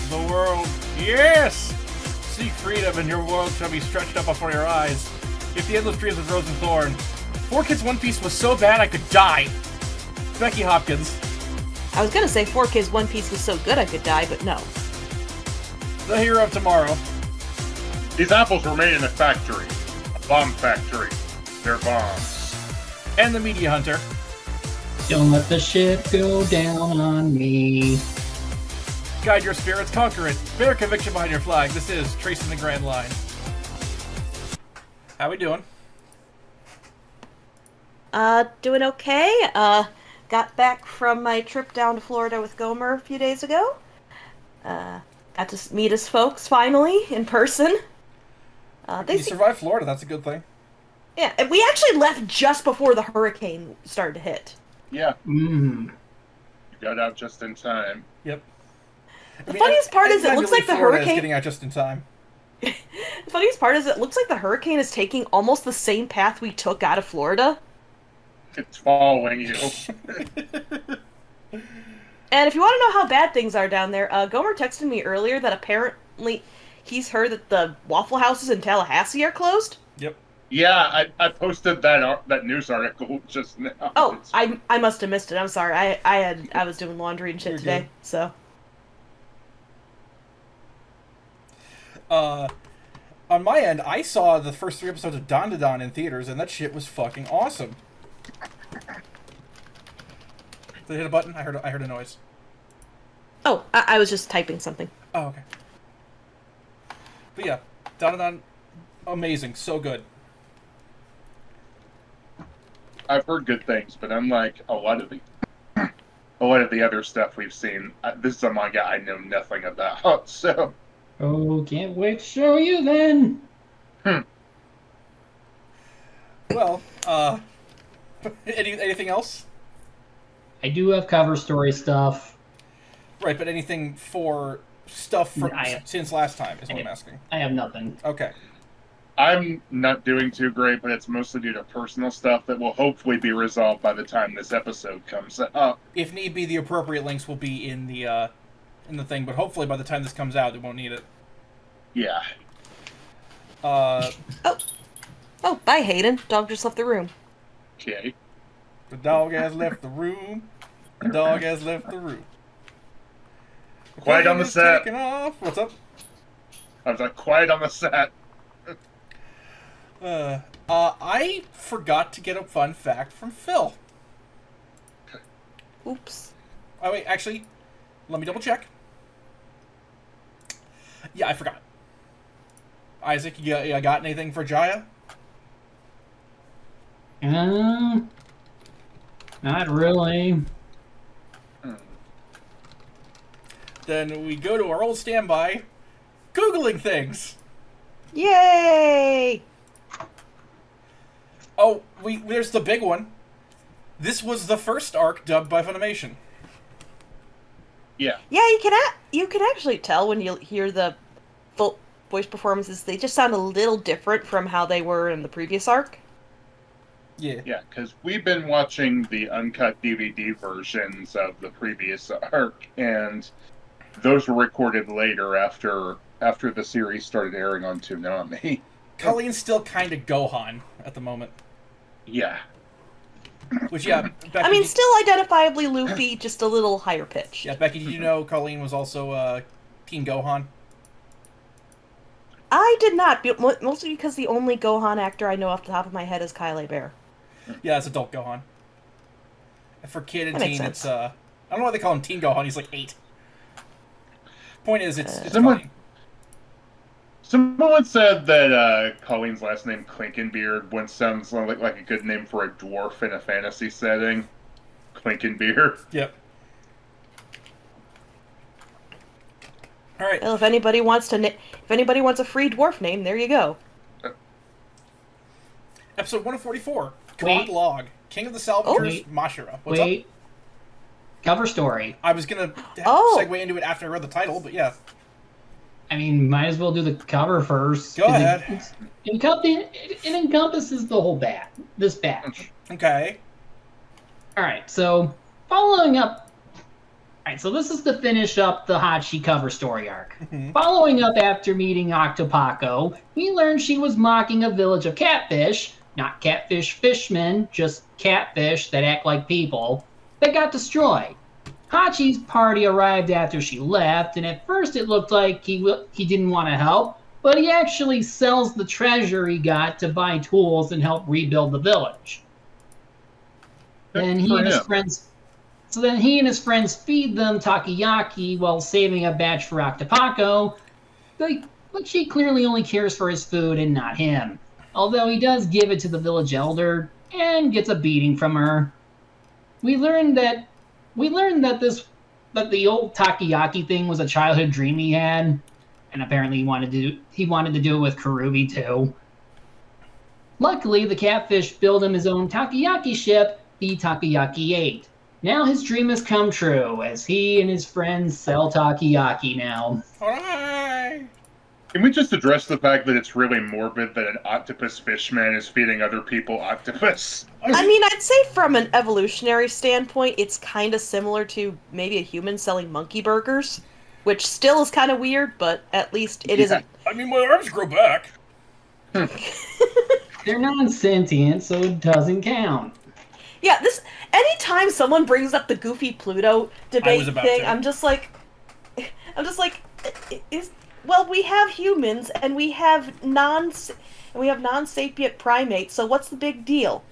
the world. Yes! Seek freedom and your world shall be stretched up before your eyes. If the endless dreams of Rose and Thorn. 4Kids One Piece was so bad I could die. Becky Hopkins. I was gonna say 4Kids One Piece was so good I could die, but no. The Hero of Tomorrow. These apples were made in a factory. A bomb factory. They're bombs. And the Media Hunter. Don't let the ship go down on me. Guide your spirits, conquer it. Bear conviction behind your flag. This is Tracing the Grand Line. How we doing? Doing okay. Got back from my trip down to Florida with Gomer a few days ago. Got to meet his folks finally in person. You survived Florida, that's a good thing. Yeah, and we actually left just before the hurricane started to hit. Yeah. Mm. You got out just in time. Yep. The funniest part is it looks like the Florida hurricane... is getting out just in time. The funniest part is it looks like the hurricane is taking almost the same path we took out of Florida. It's following you. And if you want to know how bad things are down there, Gomer texted me earlier that apparently he's heard that the Waffle Houses in Tallahassee are closed. Yep. Yeah, I posted that news article just now. Oh, I must have missed it. I'm sorry. I was doing laundry and shit You're today, good. so. On my end, I saw the first 3 episodes of Don to Don in theaters, and that shit was fucking awesome. Did I hit a button? I heard a noise. Oh, I was just typing something. Oh, okay. But yeah, Don to Don, amazing, so good. I've heard good things, but unlike a lot of the other stuff we've seen, this is a manga I know nothing about. So. Oh, can't wait to show you then. Well, anything else? I do have cover story stuff. Right, but anything for stuff from since last time is what I'm asking. I have nothing. Okay. I'm not doing too great, but it's mostly due to personal stuff that will hopefully be resolved by the time this episode comes up. If need be, the appropriate links will be in the thing, but hopefully by the time this comes out, it won't need it. Yeah. Oh, bye, Hayden. Dog just left the room. Okay. The dog has left the room. The dog has left the room. Quiet on the set. Taking off. What's up? I was like, quiet on the set. I forgot to get a fun fact from Phil. Oops. Oh, wait, actually, let me double check. Yeah, I forgot. Isaac, you got anything for Jaya? Not really. Then we go to our old standby, Googling things. Yay! Oh, there's the big one. This was the first arc dubbed by Funimation. Yeah. Yeah, you can actually tell when you hear the full voice performances. They just sound a little different from how they were in the previous arc. Yeah. Yeah, because we've been watching the uncut DVD versions of the previous arc, and those were recorded later after the series started airing on Toonami. Colleen's still kind of Gohan at the moment. Yeah. Which, yeah, Becky, I mean, still identifiably Luffy, just a little higher pitched. Yeah, Becky, did you know Colleen was also Teen Gohan? I did not, mostly because the only Gohan actor I know off the top of my head is Kyle Bear. Yeah, it's adult Gohan. And for kid and That makes teen, sense. it's I don't know why they call him Teen Gohan. He's like 8. Point is, it's Someone- funny. Someone said that Colleen's last name, Clinkenbeard, once sounds like a good name for a dwarf in a fantasy setting. Clinkenbeard. Yep. All right. Well, if anybody wants a free dwarf name, there you go. Episode 144. Wait. Quad Log. King of the Salvagers, Wait. Mashira. What's up? Cover story. I was gonna Oh. segue into it after I read the title, but yeah. I mean, might as well do the cover first. Go 'cause ahead. It encompasses the whole this batch. Okay. Alright, so following up Alright, so this is to finish up the Hachi cover story arc. Following up after meeting Octopaco, we learned she was mocking a village of catfish, not catfish fishmen, just catfish that act like people, that got destroyed. Hachi's party arrived after she left, and at first it looked like he didn't want to help, but he actually sells the treasure he got to buy tools and help rebuild the village. Then he and his friends feed them takoyaki while saving a batch for Octopaco, but she clearly only cares for his food and not him. Although he does give it to the village elder and gets a beating from her. We learned that the old takoyaki thing was a childhood dream he had, and apparently he wanted to do it with Karubi too. Luckily, the catfish built him his own takoyaki ship, the Takoyaki 8. Now his dream has come true, as he and his friends sell takoyaki now. Hooray! Can we just address the fact that it's really morbid that an octopus fishman is feeding other people octopus? I mean, I'd say from an evolutionary standpoint, it's kind of similar to maybe a human selling monkey burgers, which still is kind of weird, but at least it isn't. I mean, my arms grow back. They're non-sentient, so it doesn't count. Yeah, anytime someone brings up the Goofy Pluto debate thing, I'm just like, well, we have humans and we have non-sapient primates, so what's the big deal?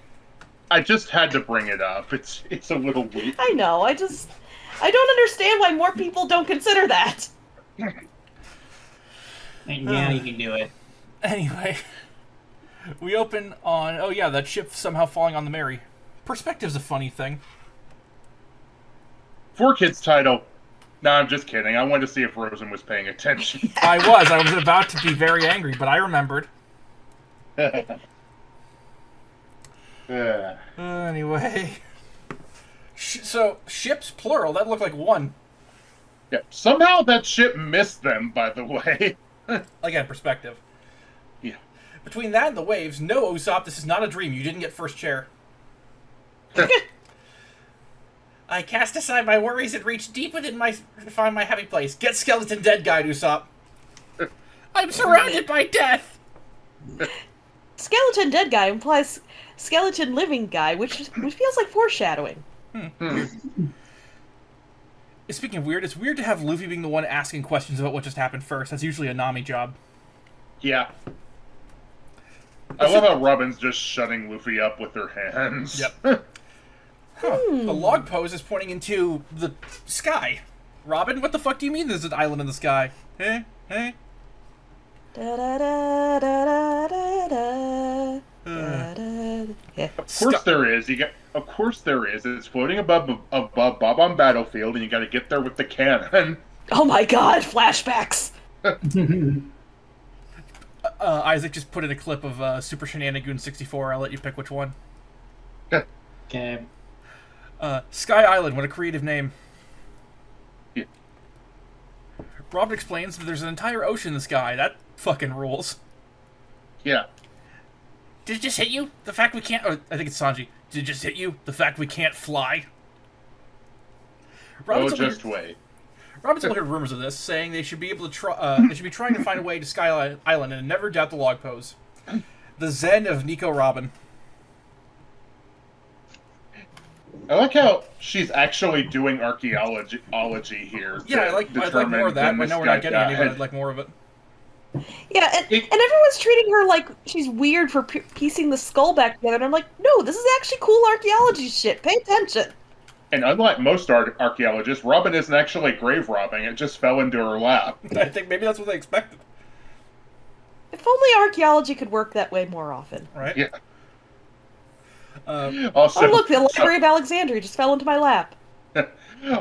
I just had to bring it up. It's a little weak. I know. I don't understand why more people don't consider that. And yeah, you can do it. Anyway, we open on that ship somehow falling on the Mary. Perspective's a funny thing. 4Kids title. No, I'm just kidding. I wanted to see if Rosen was paying attention. I was about to be very angry, but I remembered. Anyway. So, ships plural, that looked like one. Yeah. Somehow that ship missed them, by the way. Again, perspective. Yeah. Between that and the waves, no, Usopp, this is not a dream. You didn't get first chair. I cast aside my worries and reach deep within to find my happy place. Get skeleton dead guy, Usopp. I'm surrounded by death. Skeleton dead guy implies skeleton living guy, which feels like foreshadowing. Speaking of weird, it's weird to have Luffy being the one asking questions about what just happened first. That's usually a Nami job. Yeah. I love how Robin's just shutting Luffy up with her hands. Yep. The log pose is pointing into the sky. Robin, what the fuck do you mean there's an island in the sky? Eh? Da da da da da da da. Yeah. Of course there is. Of course there is. It's floating above Bob-on Battlefield, and you got to get there with the cannon. Oh my god! Flashbacks. Isaac just put in a clip of Super Shenanigoon 64. I'll let you pick which one. Okay. Sky Island, what a creative name. Yeah. Robin explains that there's an entire ocean in the sky. That fucking rules. Yeah. Did it just hit you? The fact we can't... Oh, I think it's Sanji. Did it just hit you? The fact we can't fly? Just wait. Robinson heard rumors of this, saying they should be able to try. They should be trying to find a way to Sky Island and never doubt the log pose. The Zen of Nico Robin. I like how she's actually doing archaeology here. Yeah, I'd like more of that. I know we're not getting any, but I'd like more of it. Yeah, and everyone's treating her like she's weird for piecing the skull back together, and I'm like, no, this is actually cool archaeology shit. Pay attention. And unlike most archaeologists, Robin isn't actually grave robbing. It just fell into her lap. I think maybe that's what they expected. If only archaeology could work that way more often. Right? Yeah. Also, oh look, the Library of Alexandria just fell into my lap.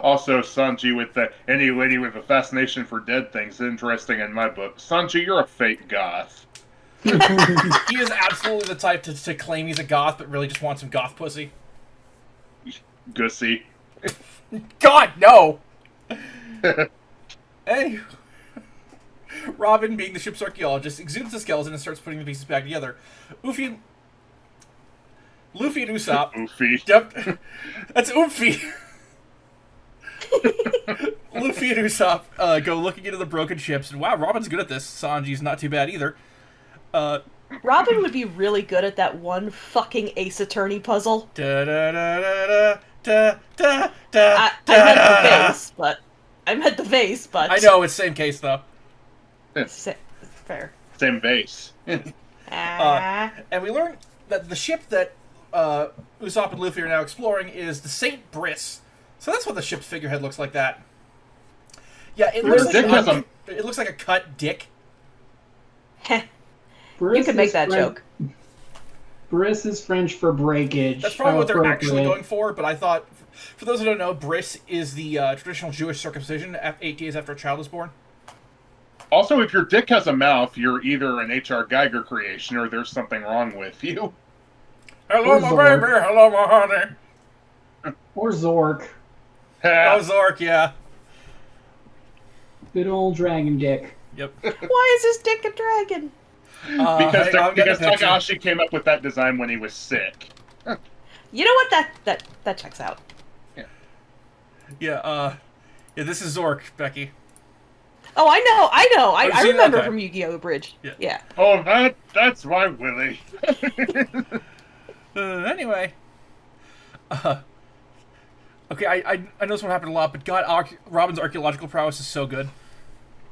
Also, Sanji with any lady with a fascination for dead things is interesting in my book. Sanji, you're a fake goth. He is absolutely the type to claim he's a goth, but really just wants some goth pussy. Gussy. God, no! Anyway, Robin, being the ship's archaeologist, exhumes the skeleton and starts putting the pieces back together. Luffy and Usopp... Oofy. Yep. That's Oofy. Luffy and Usopp go looking into the broken ships, and wow, Robin's good at this. Sanji's not too bad either. Robin would be really good at that one fucking Ace Attorney puzzle. Da, da, da, da, da, da, da, I meant the vase, but... I know, it's same case, though. Fair. Same base. And we learn that the ship that Usopp and Luffy are now exploring is the Saint Briss. So that's what the ship's figurehead looks like. That. Yeah, it looks like a cut dick. You can make that joke. Briss is French for breakage. That's probably what they're actually going for. But I thought, for those who don't know, Briss is the traditional Jewish circumcision 8 days after a child is born. Also, if your dick has a mouth, you're either an H.R. Geiger creation or there's something wrong with you. Hello, my baby. Hello, my honey. Or Zork. Oh, Zork, yeah. Good old dragon dick. Yep. Why is his dick a dragon? Because Takahashi came up with that design when he was sick. You know what? That checks out. Yeah, this is Zork, Becky. Oh, I know. I remember okay. from Yu-Gi-Oh! Bridge. Yeah. Oh, that's why Willie. Anyway. Okay, I know this one happened a lot, but God, Robin's archaeological prowess is so good.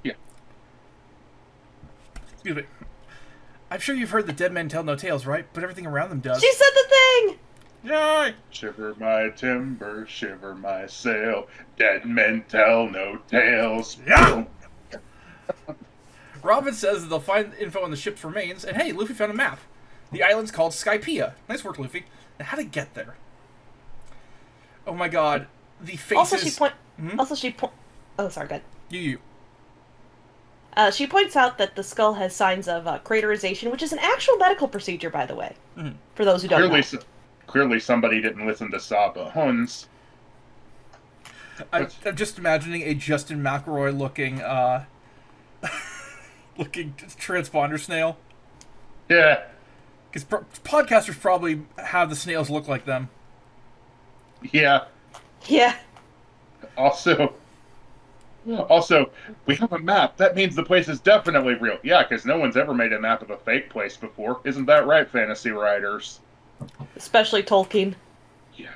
Yeah. Excuse me. I'm sure you've heard that dead men tell no tales, right? But everything around them does. She said the thing! Yay! Shiver my timber, shiver my sail. Dead men tell no tales. Yeah! Robin says that they'll find info on the ship's remains, and hey, Luffy found a map. The island's called Skypiea. Nice work, Luffy. And how to get there? Oh my God, the faces. Oh, sorry, good. You. She points out that the skull has signs of craterization, which is an actual medical procedure, by the way. Mm-hmm. For those who don't know. Clearly somebody didn't listen to Sawbones. I'm just imagining a Justin McElroy looking transponder snail. Yeah. Because podcasters probably have the snails look like them. Yeah. Yeah. Also, we have a map. That means the place is definitely real. Yeah, because no one's ever made a map of a fake place before. Isn't that right, fantasy writers? Especially Tolkien. Yeah.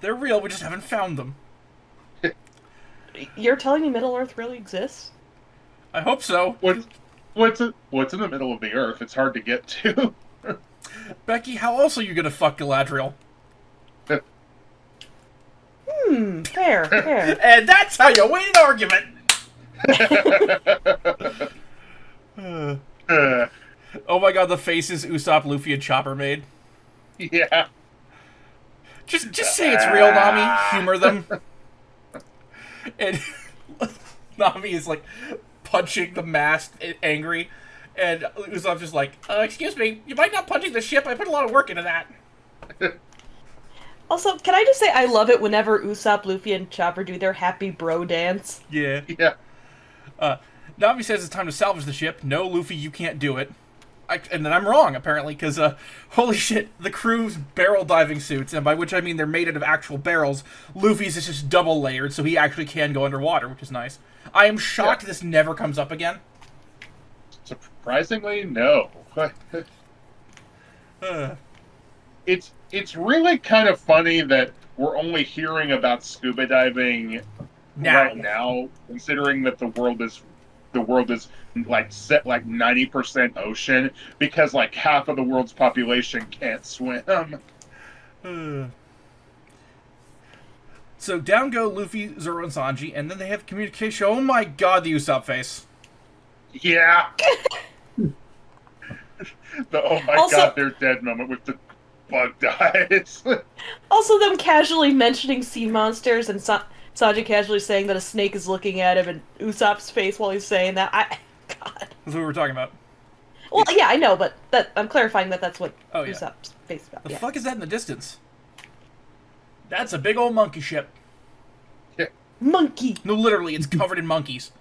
They're real, we just haven't found them. You're telling me Middle-earth really exists? I hope so. What's in the middle of the earth? It's hard to get to. Becky, how else are you gonna fuck Galadriel? Fair. And that's how you win an argument! Oh my God, the faces Usopp, Luffy, and Chopper made. Yeah. Just say it's real, Nami. Humor them. And Nami is like punching the mast, angry, and Usopp's just like, "Excuse me, you mind not punching the ship? I put a lot of work into that." Also, can I just say I love it whenever Usopp, Luffy, and Chopper do their happy bro dance? Yeah. Nami says it's time to salvage the ship. No, Luffy, you can't do it. And then I'm wrong, apparently, because, holy shit, the crew's barrel diving suits, and by which I mean they're made out of actual barrels, Luffy's is just double layered, so he actually can go underwater, which is nice. I am shocked this never comes up again. Surprisingly, no. It's really kind of funny that we're only hearing about scuba diving right now, considering that the world is like set like 90% ocean, because like half of the world's population can't swim. So down go Luffy, Zoro, and Sanji, and then they have communication. Oh my God, the Usopp face. Yeah. The oh my God, they're dead moment with the bug dies. Also, them casually mentioning sea monsters and Sanji casually saying that a snake is looking at him, and Usopp's face while he's saying that. God. That's what we were talking about. Well, yeah, I know, but I'm clarifying that's what Usopp's face is about. The fuck is that in the distance? That's a big old monkey ship. Yeah. Monkey! No, literally, it's covered in monkeys.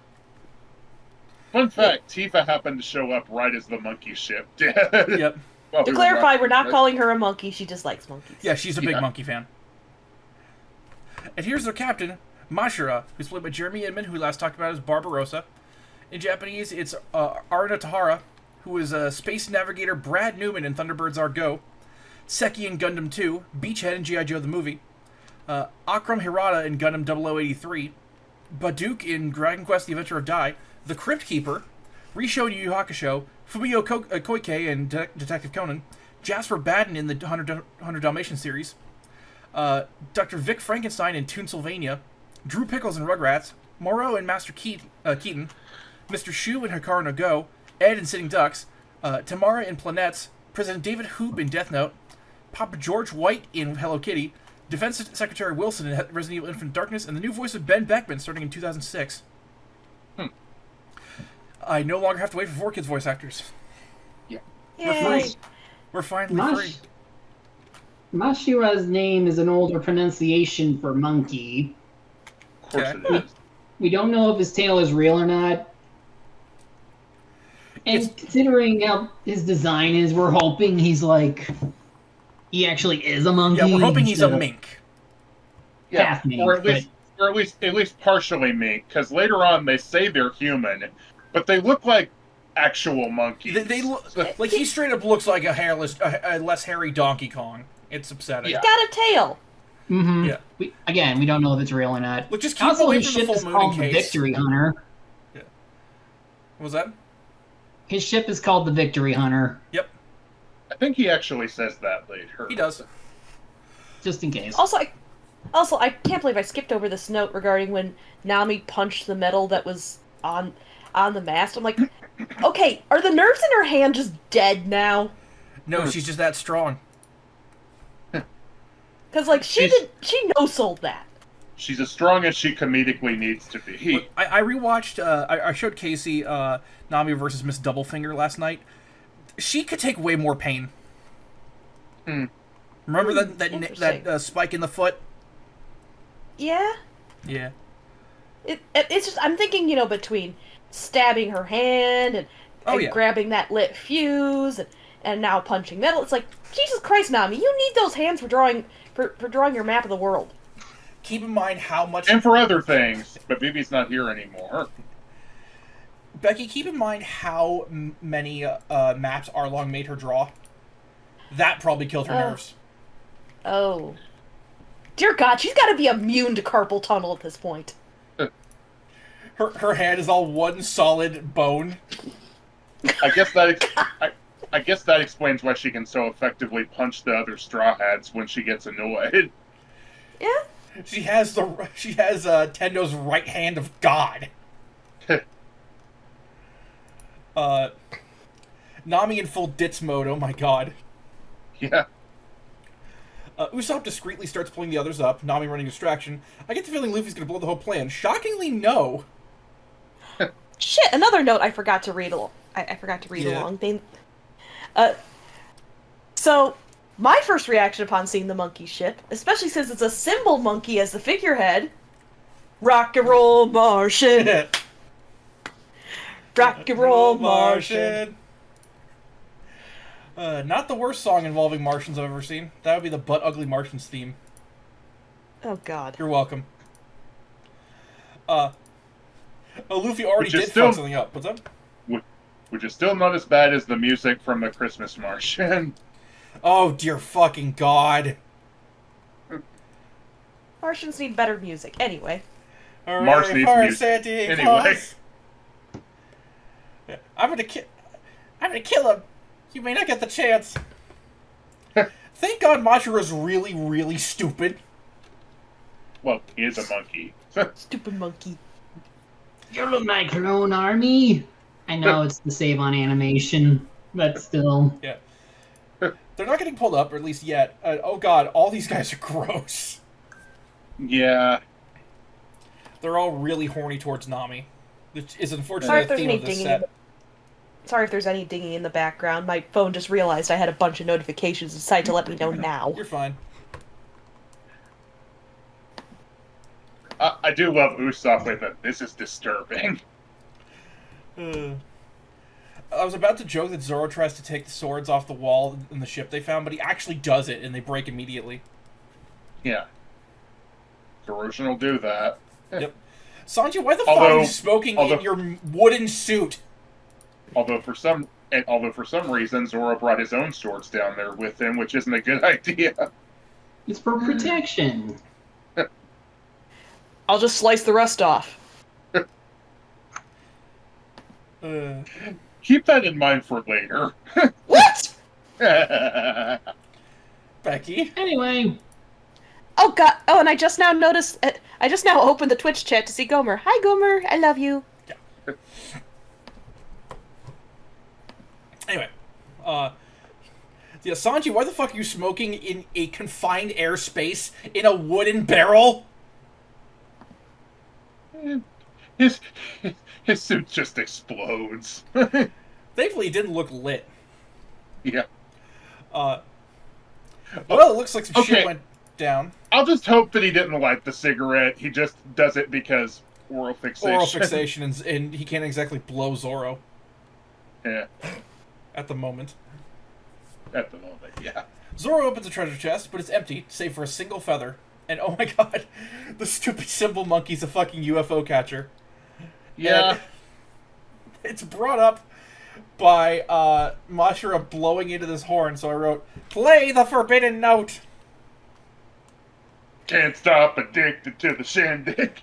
Fun fact, Tifa happened to show up right as the monkey ship did. Yep. Well, to clarify, we're not calling her a monkey, she just likes monkeys. Yeah, she's a big monkey fan. And here's their captain, Mashura, who's played by Jeremy Inman, who we last talked about as Barbarossa. In Japanese, it's Aruna Tahara, who is Space Navigator Brad Newman in Thunderbirds Are Go. Seki in Gundam 2, Beachhead in G.I. Joe the Movie. Akram Hirata in Gundam 0083. Baduk in Dragon Quest The Adventure of Dai. The Crypt Keeper. Risho in Yu Yu Hakusho. Fumio Koike in Detective Conan. Jasper Baden in the 100 Dalmatian series. Dr. Vic Frankenstein in Toonsylvania. Drew Pickles in Rugrats. Moreau in Master Keaton. Mr. Shu in Hikaru no Go. Ed in Sitting Ducks. Tamara in Planets. President David Hoop in Death Note. Papa George White in Hello Kitty. Defense Secretary Wilson in Resident Evil Infinite Darkness. And the new voice of Ben Beckman starting in 2006. I no longer have to wait for 4 Kids voice actors. Yeah. We're finally free. Mashura's name is an older pronunciation for monkey. Of course it is. We don't know if his tail is real or not. And considering how his design is, we're hoping he actually is a monkey. Yeah, we're hoping he's a mink. Yeah, Half mink, or at least partially mink, because later on they say they're human, but they look like actual monkeys. They look like he straight up looks like a less hairy Donkey Kong. It's upsetting. He's got a tail. Mm-hmm. Yeah. We don't know if it's real or not. Look, just keep away from the full moon called in the case. Victory Hunter. Yeah. What was that? His ship is called the Victory Hunter. Yep. I think he actually says that later. He does. Just in case. Also, I can't believe I skipped over this note regarding when Nami punched the metal that was on the mast. I'm like, okay, are the nerves in her hand just dead now? No, she's just that strong. Because, she no-sold that. She's as strong as she comedically needs to be. I rewatched, I showed Casey Nami versus Miss Doublefinger last night. She could take way more pain. Remember that spike in the foot? Yeah. Yeah. It's just, I'm thinking, between stabbing her hand and grabbing that lit fuse and now punching metal. It's like, Jesus Christ, Nami, you need those hands for drawing your map of the world. Keep in mind how much... And for other things, but Vivi's not here anymore. Becky, keep in mind how many maps Arlong made her draw. That probably killed her nerves. Oh. Dear God, she's got to be immune to carpal tunnel at this point. Her hand is all one solid bone. I guess that explains why she can so effectively punch the other Straw Hats when she gets annoyed. Yeah. She has Tendo's right hand of God. Nami in full ditz mode. Oh my God. Yeah. Usopp discreetly starts pulling the others up. Nami running distraction. I get the feeling Luffy's gonna blow the whole plan. Shockingly, no. Shit! Another note I forgot to read along. I forgot to read along. So, my first reaction upon seeing the monkey ship, especially since it's a symbol monkey as the figurehead, rock and roll Martian, rock and roll Martian. Not the worst song involving Martians I've ever seen. That would be the Butt Ugly Martians theme. Oh God. You're welcome. Luffy already did fuck something up. What's up? Which is still not as bad as the music from the Christmas Martian. Oh dear fucking God. Martians need better music. Anyway. Mars needs music. Anyway. I'm gonna kill him. You may not get the chance. Thank God Mashura's really, really stupid. Well, he is a monkey. Stupid monkey. You're my clone army. I know it's the save on animation, but still. Yeah. They're not getting pulled up, or at least yet. Oh God, all these guys are gross. Yeah. They're all really horny towards Nami, which is unfortunately the theme of this set. Sorry if there's any dinging in the background. My phone just realized I had a bunch of notifications and decided to let me know now. You're fine. I do love Usopp with it. This is disturbing. I was about to joke that Zoro tries to take the swords off the wall in the ship they found, but he actually does it, and they break immediately. Yeah. Zorotion will do that. Yep. Sanji, why the fuck are you smoking in your wooden suit? Although for some reason Zoro brought his own swords down there with him, which isn't a good idea. It's for protection. I'll just slice the rest off. Keep that in mind for later. What? Becky? Anyway. Oh, God. Oh, and I just now noticed... I just now opened the Twitch chat to see Gomer. Hi, Gomer. I love you. Yeah. Anyway. Yeah, Sanji, why the fuck are you smoking in a confined airspace in a wooden barrel? His suit just explodes. Thankfully, it didn't look lit. Yeah. Well, it looks like some shit went down. I'll just hope that he didn't light the cigarette. He just does it because oral fixation. Oral fixation, and he can't exactly blow Zoro. Yeah. At the moment. At the moment, yeah. Zoro opens a treasure chest, but it's empty, save for a single feather. And oh my god, the stupid symbol monkey's a fucking UFO catcher. Yeah. And it's brought up by Mashura blowing into this horn, so I wrote, "Play the forbidden note." Can't stop addicted to the shindig.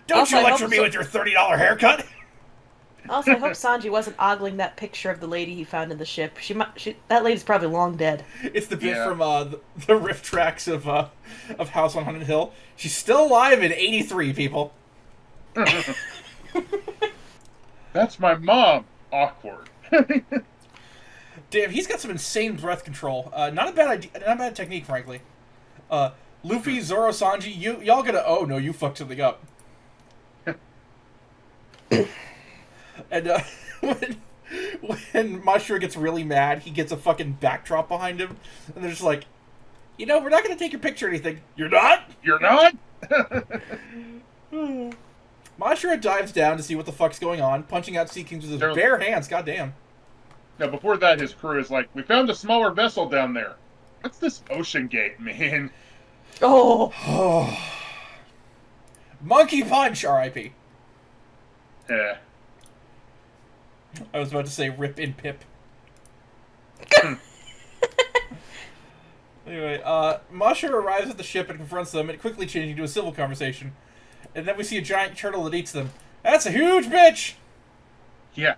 Don't Also, you lecture me with your $30 haircut. Also, I hope Sanji wasn't ogling that picture of the lady he found in the ship. That lady's probably long dead. It's the bit from the riff tracks of House on Haunted Hill. She's still alive in '83, people. That's my mom. Awkward. Damn, he's got some insane breath control. Not a bad idea, not a bad technique, frankly. Luffy, Zoro, Sanji, y'all gotta. Oh no, you fucked something up. And when Mashura gets really mad, he gets a fucking backdrop behind him, and they're just like, we're not gonna take your picture or anything. You're not? You're not? Mashura dives down to see what the fuck's going on, punching out Sea Kings with his bare hands. Goddamn. Now, before that, his crew is like, we found a smaller vessel down there. What's this ocean gate, man? Oh. Monkey punch, R.I.P. Yeah. I was about to say rip in pip. Anyway, Mashura arrives at the ship and confronts them, and quickly changing to a civil conversation. And then we see a giant turtle that eats them. That's a huge bitch! Yeah.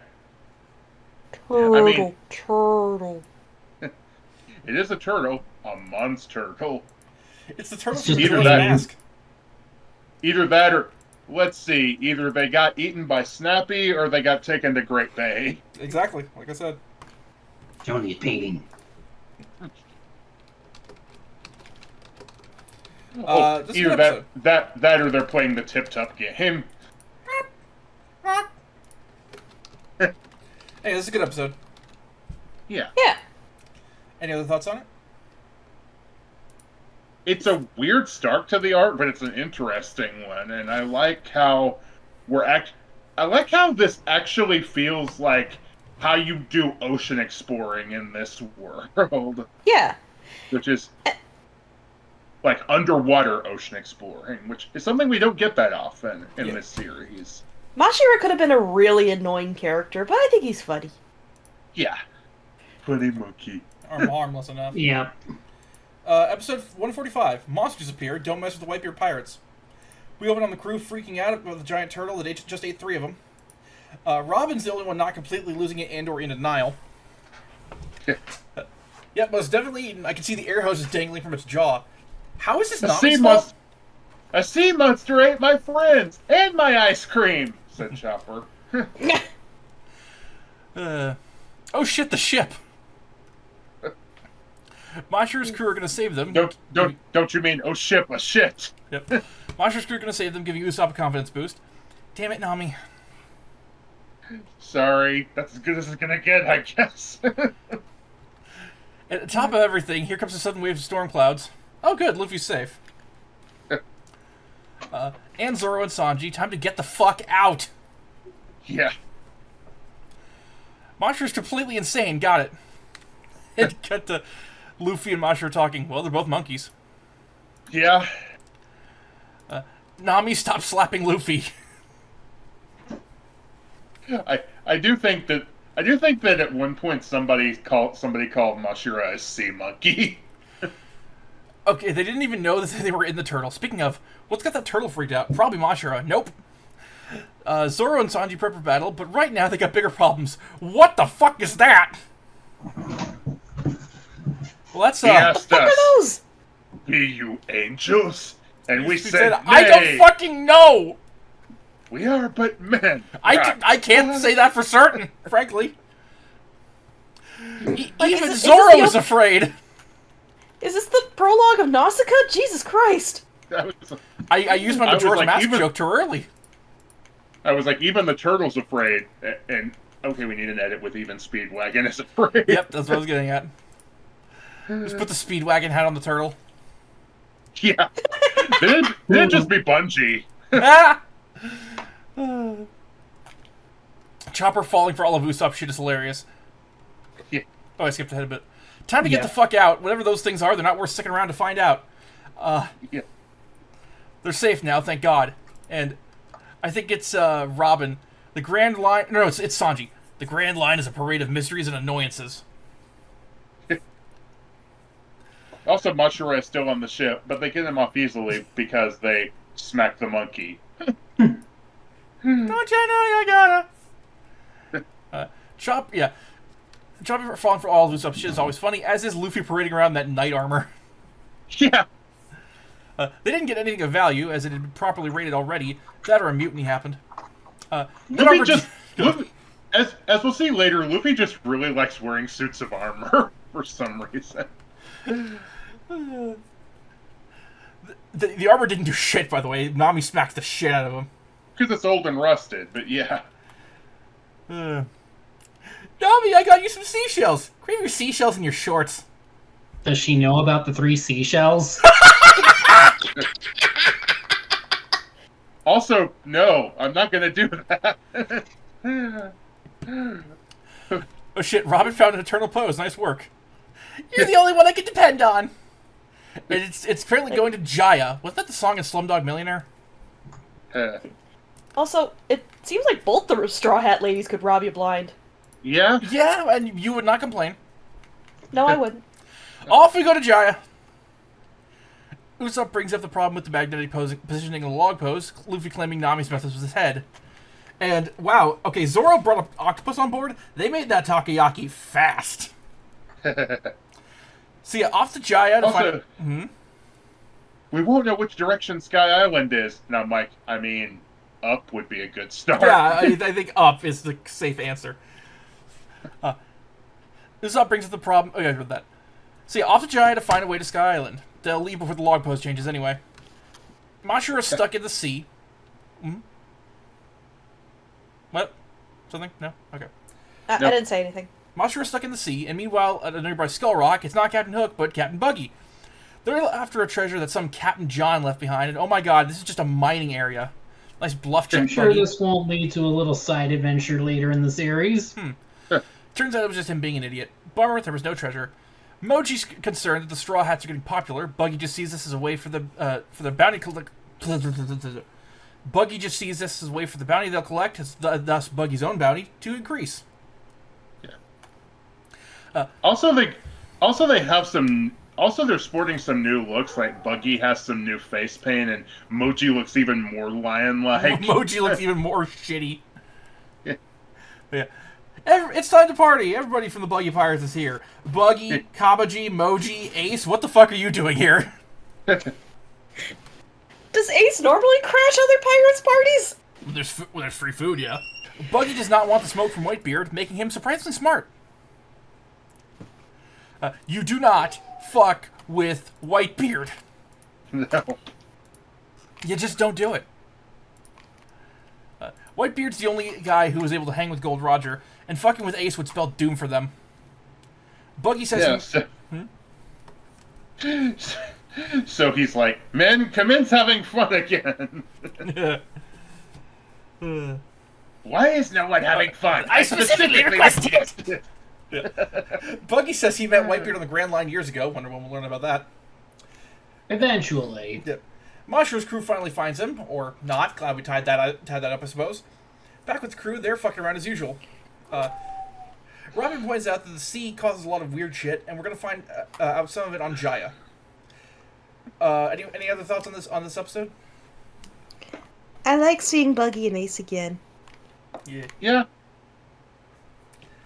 Turtle. It is a turtle. A monster turtle. It's the turtle It's from the that- mask. Either that or, let's see, either they got eaten by Snappy or they got taken to Great Bay. Exactly, like I said. Johnny is painting. This Either episode. that or they're playing the tip-top game. Hey, this is a good episode. Yeah. Yeah. Any other thoughts on it? It's a weird start to the art, but it's an interesting one, and I like how this actually feels like how you do ocean exploring in this world. Yeah. Which is like underwater ocean exploring, which is something we don't get that often in this series. Mashura could have been a really annoying character, but I think he's funny. Yeah. Funny monkey. Or harmless enough. Yeah. Episode 145. Monsters appear. Don't mess with the Whitebeard pirates. We open on the crew freaking out about the giant turtle that just ate 3 of them. Robin's the only one not completely losing it and or in denial. Yeah, most definitely eaten. I can see the air hoses dangling from its jaw. How is this Nami's fault? A sea monster ate my friends and my ice cream, said Chopper. Oh shit, the ship. Mashura's crew are gonna save them. Don't you mean oh ship a shit? Yep. Mashura's crew are gonna save them, giving Usopp a confidence boost. Damn it, Nami. Sorry, that's as good as it's gonna get, I guess. At the top of everything, here comes a sudden wave of storm clouds. Oh good, Luffy's safe. And Zoro and Sanji, time to get the fuck out. Yeah. Mashura's completely insane, got it. And cut to Luffy and Mashura talking. Well, they're both monkeys. Yeah. Nami, stop slapping Luffy. I do think that at one point somebody called Mashira a sea monkey. Okay, they didn't even know that they were in the turtle. Speaking of, what's got that turtle freaked out? Probably Mashira. Nope. Zoro and Sanji prep for battle, but right now they got bigger problems. What the fuck is that? Well, that's What the fuck are those? Be you angels? And we said, nay. I don't fucking know. We are but men. I can't say that for certain, frankly. Even is Zoro is afraid. Is this the prologue of Nausicaa? Jesus Christ! I used my Majora's Mask joke too early. I was like, even the turtle's afraid. And okay, we need an edit with even Speedwagon is afraid. Yep, that's what I was getting at. Just put the Speedwagon hat on the turtle. Yeah. Didn't just be Bungie. Chopper falling for all of Usopp's shit is hilarious. Yeah. Oh, I skipped ahead a bit. Time to get the fuck out. Whatever those things are, they're not worth sticking around to find out. Yeah. They're safe now, thank God. And I think it's Robin. The Grand Line... No, it's Sanji. The Grand Line is a parade of mysteries and annoyances. Also, Mashura is still on the ship, but they get him off easily because they smack the monkey. Don't you know you gotta... Chopper falling for all of Usopp's shit is always funny, as is Luffy parading around that knight armor. Yeah. They didn't get anything of value, as it had been properly rated already. That or a mutiny happened. Luffy as we'll see later, Luffy just really likes wearing suits of armor for some reason. The armor didn't do shit, by the way. Nami smacked the shit out of him. Because it's old and rusted, but yeah. Nami, I got you some seashells. Cream your seashells in your shorts. Does she know about the 3 seashells? Also, no, I'm not gonna do that. Oh shit, Robin found an eternal pose. Nice work. You're the only one I can depend on. And it's apparently going to Jaya. Wasn't that the song in Slumdog Millionaire? Also, it seems like both the Straw Hat ladies could rob you blind. Yeah? Yeah, and you would not complain. No, I wouldn't. Off we go to Jaya. Usopp brings up the problem with the magnetic positioning in the log pose, Luffy claiming Nami's method was his head. And, wow, okay, Zoro brought an octopus on board. They made that takoyaki fast. So yeah, off to Jaya to Also, find... we won't know which direction Sky Island is. And I'm like, up would be a good start. Yeah, I think up is the safe answer. Usopp brings up the problem... Oh yeah, I read that. So yeah, off to Jaya to find a way to Sky Island. They'll leave before the log post changes anyway. Mashura is stuck in the sea. What? Something? No? Okay. I didn't say anything. Mashura is stuck in the sea, and meanwhile, at a nearby Skull Rock, it's not Captain Hook, but Captain Buggy. They're after a treasure that some Captain John left behind, and oh my god, this is just a mining area. Nice bluff check, I'm sure Buggy. this won't lead to a little side adventure later in the series. Turns out it was just him being an idiot. Bummer, there was no treasure. Moji's concerned that the Straw Hats are getting popular. Buggy just sees this as a way for the bounty Buggy just sees this as a way for the bounty they'll collect, thus Buggy's own bounty, to increase. Also, they have some. Also, they're sporting some new looks. Like Buggy has some new face paint, and Moji looks even more lion-like. Moji looks even more shitty. Yeah. It's time to party. Everybody from the Buggy Pirates is here. Buggy, Kabaji, Moji, Ace. What the fuck are you doing here? Does Ace normally crash other pirates' parties? There's free food, yeah. Buggy does not want the smoke from Whitebeard, making him surprisingly smart. You do not fuck with Whitebeard. No. You just don't do it. Whitebeard's the only guy who was able to hang with Gold Roger, and fucking with Ace would spell doom for them. Buggy says... So he's like, men, commence having fun again. Why is no one having fun? I specifically requested it. Buggy says he met Whitebeard on the Grand Line years ago. Wonder when we'll learn about that. Eventually. Yep. Mashu's crew finally finds him, or not. Glad we tied that up, I suppose. Back with the crew, they're fucking around as usual. Robin points out that the sea causes a lot of weird shit, and we're gonna find out some of it on Jaya. Any other thoughts on this episode? I like seeing Buggy and Ace again. Yeah.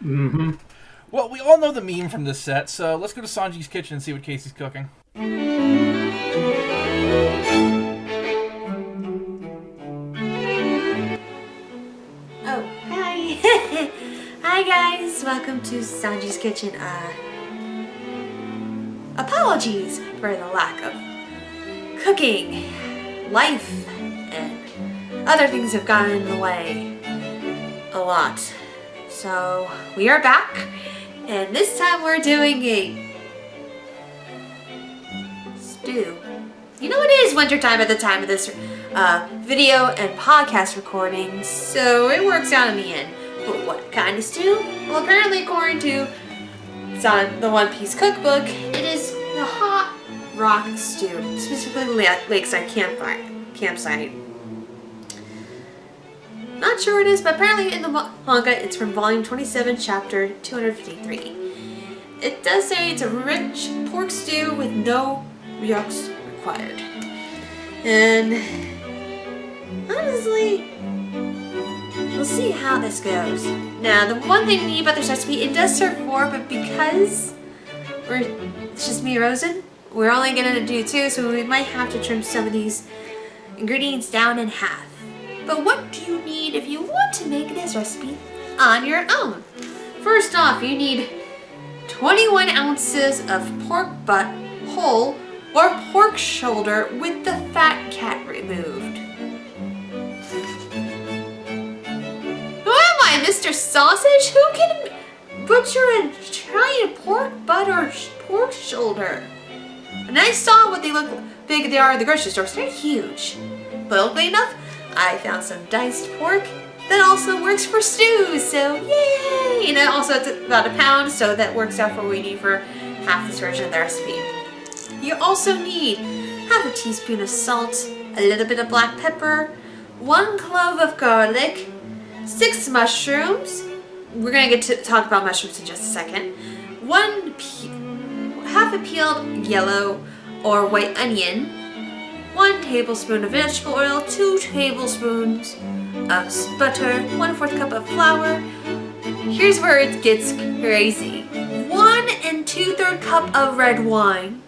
Mm-hmm. Well, we all know the meme from this set, so let's go to Sanji's kitchen and see what Casey's cooking. Oh, hi. Hi guys, welcome to Sanji's kitchen. Apologies for the lack of cooking. Life and other things have gotten in the way a lot. So we are back, and this time we're doing a stew. You know, it is wintertime at the time of this video and podcast recording, so it works out in the end. But what kind of stew? Well, apparently according to it's on the One Piece cookbook, it is the hot rock stew, specifically Lakeside Campsite. Not sure what it is, but apparently in the manga it's from volume 27, chapter 253. It does say it's a rich pork stew with no ryuks required. And honestly, we'll see how this goes. Now, the one thing neat about this recipe, it does serve 4, but because it's just me and Rosen, we're only gonna do 2, so we might have to trim some of these ingredients down in half. But what do you need if you want to make this recipe on your own? First off, you need 21 ounces of pork butt, whole, or pork shoulder with the fat cat removed. Who am I, Mr. Sausage? Who can butcher a giant pork butt or pork shoulder? And I saw what big they are at the grocery store, so they're huge. But luckily enough, I found some diced pork that also works for stews, so yay! And also it's about a pound, so that works out for what we need for half this version of the recipe. You also need half a teaspoon of salt, a little bit of black pepper, 1 clove of garlic, 6 mushrooms. We're gonna get to talk about mushrooms in just a second. Half a peeled yellow or white onion, 1 tablespoon of vegetable oil, 2 tablespoons of butter, 1/4 cup of flour. Here's where it gets crazy. 1 2/3 cup of red wine.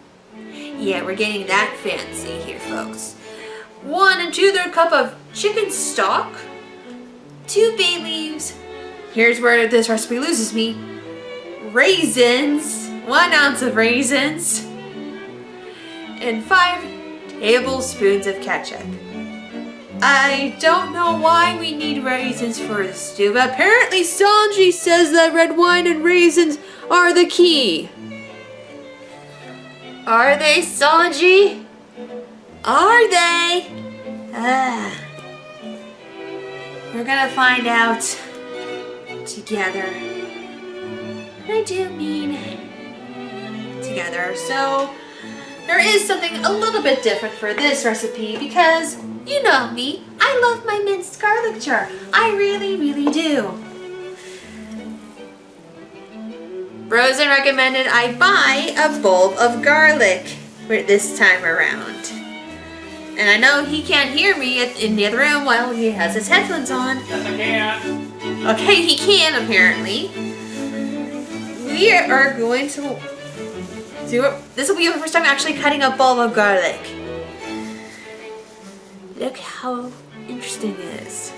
Yeah, we're getting that fancy here, folks. 1 2/3 cup of chicken stock, 2 bay leaves. Here's where this recipe loses me. Raisins, 1 ounce of raisins, and 5 tablespoons of ketchup. I don't know why we need raisins for the stew, but apparently Sanji says that red wine and raisins are the key. Are they, Sanji? Are they? We're gonna find out together. I do mean together. So there is something a little bit different for this recipe because you know me, I love my minced garlic jar. I really, really do. Rosen recommended I buy a bulb of garlic for this time around. And I know he can't hear me in the other room while he has his headphones on. Yes, I can. Okay, he can apparently. We are going to do it. This will be the first time actually cutting a bulb of garlic. Look how interesting it is.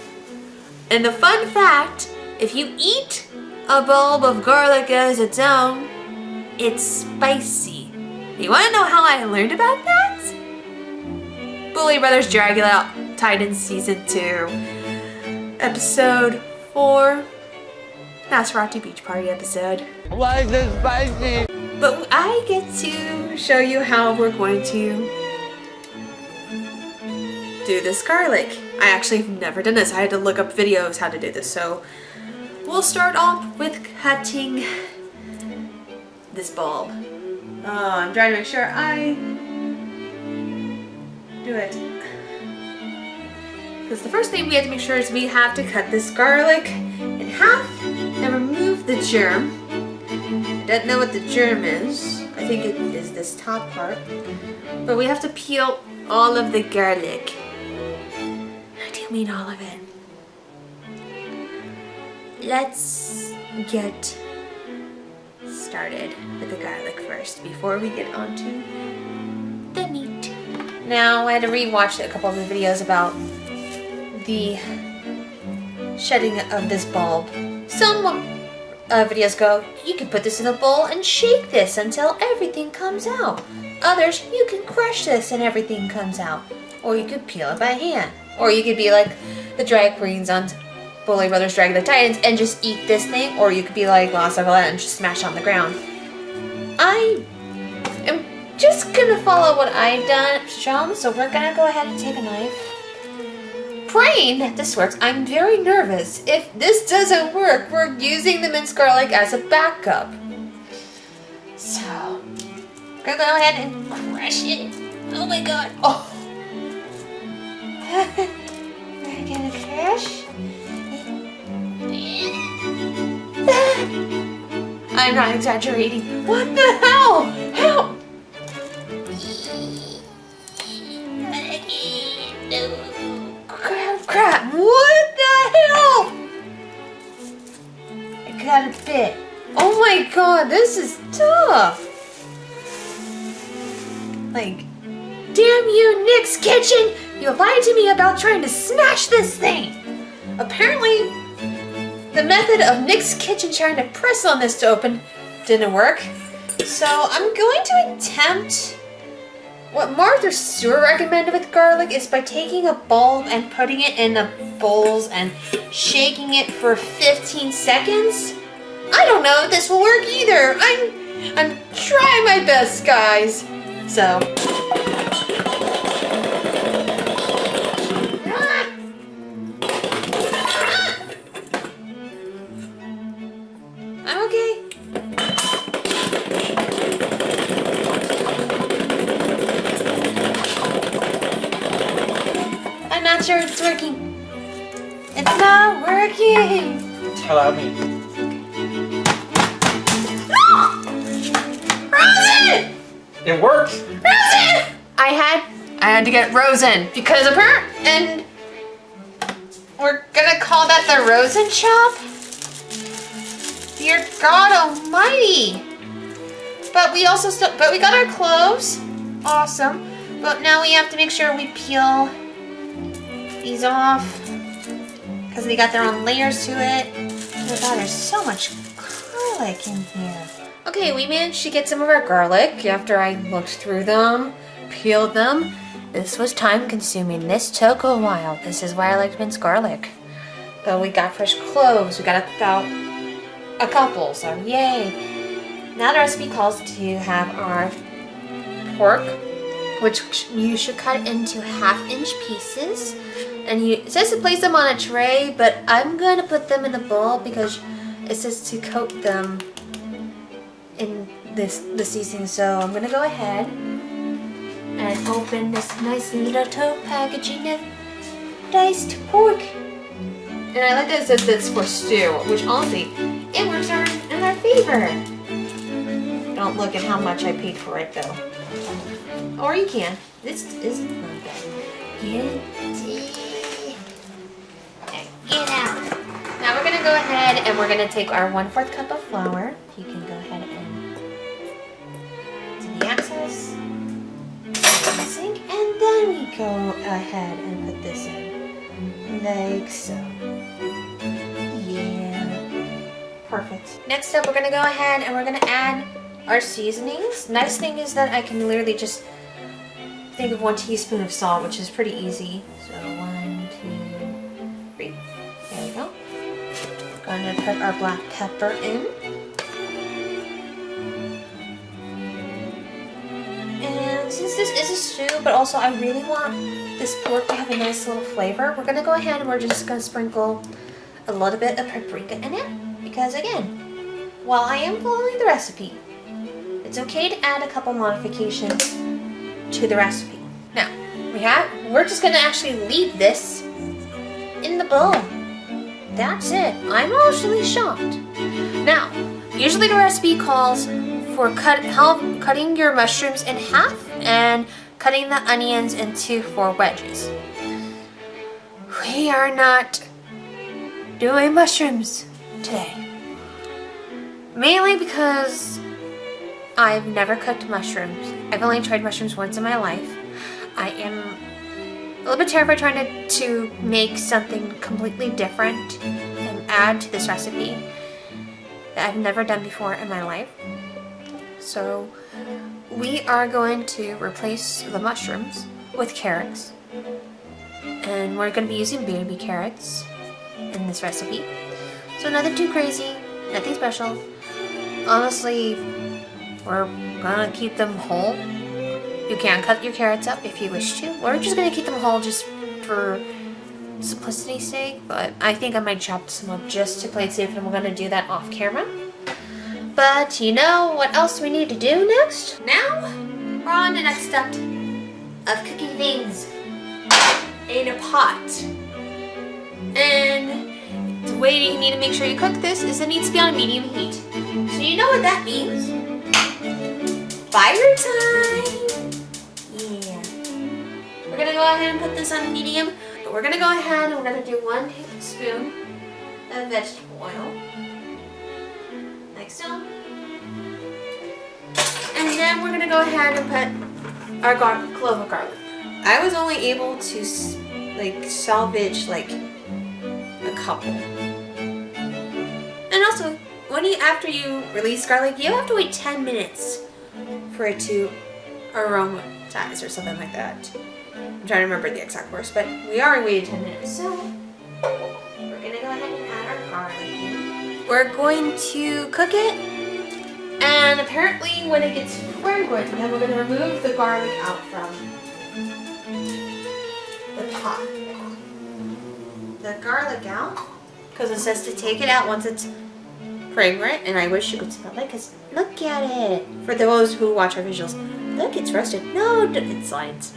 And the fun fact, if you eat a bulb of garlic as its own, it's spicy. You want to know how I learned about that? Bully Brothers Dragula Titan Season 2, Episode 4, Maserati Beach Party episode. Why is it spicy? But I get to show you how we're going to do this garlic. I actually have never done this. I had to look up videos how to do this. So we'll start off with cutting this bulb. I'm trying to make sure I do it. Because the first thing we have to make sure is we have to cut this garlic in half and remove the germ. I don't know what the germ is. I think it is this top part. But we have to peel all of the garlic. I do mean all of it. Let's get started with the garlic first before we get onto the meat. Now, I had to rewatch a couple of the videos about the shedding of this bulb. Some videos go, you can put this in a bowl and shake this until everything comes out. Others, you can crush this and everything comes out. Or you could peel it by hand. Or you could be like the drag queens on Bully Brothers Drag the Titans and just eat this thing. Or you could be like La Savalette and just smash it on the ground. I am just gonna follow what I've shown, so we're gonna go ahead and take a knife. Praying that this works. I'm very nervous. If this doesn't work, we're using the minced garlic as a backup. So, we're gonna go ahead and crush it. Oh my god. Oh. We're gonna crush. I'm not exaggerating. What the hell? Help! Crap! What the hell? I got a bit. Oh my god, this is tough. Like, damn you, Nick's Kitchen! You lied to me about trying to smash this thing. Apparently, the method of Nick's Kitchen trying to press on this to open didn't work. So I'm going to attempt what Martha Stewart recommended with garlic is by taking a bulb and putting it in the bowls and shaking it for 15 seconds. I don't know if this will work either. I'm trying my best, guys. So. I'm okay. I'm not sure it's working. It's not working. Allow me. Rosen! It works. Rosen! I had to get Rosen because of her, and we're gonna call that the Rosen chop. Dear God Almighty! But we got our cloves. Awesome. But now we have to make sure we peel these off because they got their own layers to it. Oh God, there's so much garlic in here. Okay, we managed to get some of our garlic after I looked through them, peeled them. This was time consuming. This took a while. This is why I like minced garlic. But we got fresh cloves. We got about a couple, so yay. Now the recipe calls to have our pork, which you should cut into 1/2-inch pieces. And it says to place them on a tray, but I'm going to put them in a bowl because it says to coat them in the seasoning. So I'm going to go ahead and open this nice little tote packaging of diced pork. And I like that it says it's for stew, which honestly, it works in our favor. Don't look at how much I paid for it though. Or you can. This isn't bad. Get out. Now we're gonna go ahead and we're gonna take our 1/4 cup of flour. You can go ahead and do the access, the sink, and then we go ahead and put this in like so. Yeah, perfect. Next up, we're gonna go ahead and we're gonna add our seasonings. Nice thing is that I can literally just think of 1 teaspoon of salt, which is pretty easy. So 1, 2, 3. There we go. Gonna put our black pepper in. And since this is a stew, but also I really want this pork to have a nice little flavor, we're gonna go ahead and we're just gonna sprinkle a little bit of paprika in it. Because again, while I am following the recipe, it's okay to add a couple modifications to the recipe. Now, we're just gonna actually leave this in the bowl. That's it. I'm actually shocked. Now, usually the recipe calls for cutting your mushrooms in half and cutting the onions into 4 wedges. We are not doing mushrooms today. Mainly because I've never cooked mushrooms. I've only tried mushrooms once in my life. I am a little bit terrified trying to make something completely different and add to this recipe that I've never done before in my life. So we are going to replace the mushrooms with carrots. And we're going to be using baby carrots in this recipe. So nothing too crazy, nothing special. Honestly, we're gonna keep them whole. You can cut your carrots up if you wish to. We're just gonna keep them whole just for simplicity's sake, but I think I might chop some up just to play it safe, and we're gonna do that off camera. But you know what else we need to do next? Now, we're on the next step of cooking things in a pot. And the way you need to make sure you cook this is it needs to be on medium heat. So you know what that means? Fire time! Yeah. We're gonna go ahead and put this on medium, but we're gonna go ahead and we're gonna do 1 tablespoon of vegetable oil. Like so. And then we're gonna go ahead and put our clove of garlic. I was only able to salvage like a couple. And also, after you release garlic, you have to wait 10 minutes for it to aromatize or something like that. I'm trying to remember the exact words, but we already waited 10 minutes. So we're gonna go ahead and add our garlic in. We're going to cook it, and apparently when it gets fragrant, then we're gonna remove the garlic out from the pot. The garlic out, because it says to take it out once it's fragrant, and I wish you could smell it, because look at it. For those who watch our visuals, look, it's roasted. No, it's science.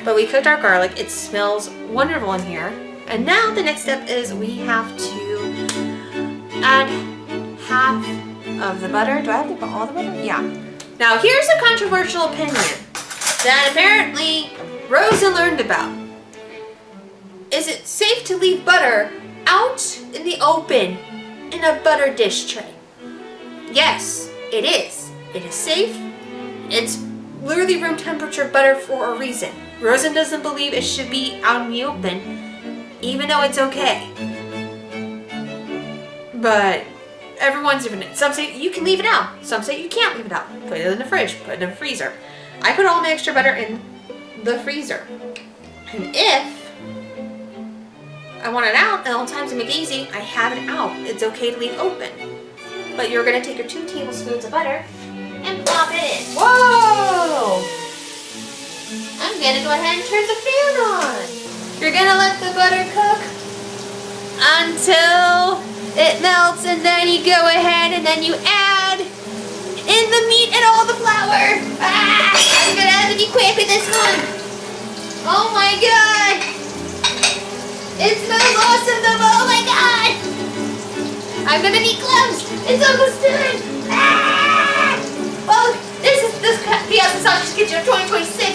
But we cooked our garlic. It smells wonderful in here. And now the next step is we have to add half of the butter. Do I have to put all the butter? Yeah. Now here's a controversial opinion that apparently Rosa learned about. Is it safe to leave butter out in the open in a butter dish tray? Yes, it is. It is safe. It's literally room temperature butter for a reason. Rosa doesn't believe it should be out in the open, even though it's okay. But everyone's different. Some say you can leave it out. Some say you can't leave it out. Put it in the fridge. Put it in the freezer. I put all my extra butter in the freezer. And if I want it out, and all times to make it easy, I have it out. It's okay to leave open. But you're gonna take your 2 tablespoons of butter and pop it in. Whoa! I'm gonna go ahead and turn the fan on. You're gonna let the butter cook until it melts, and then you go ahead and then you add in the meat and all the flour. I'm gonna have to be quick with this one. Oh my god! It smells awesome though, oh my god! I'm gonna need gloves! It's almost done! Oh, this BS Sausage Kitchen of 2026!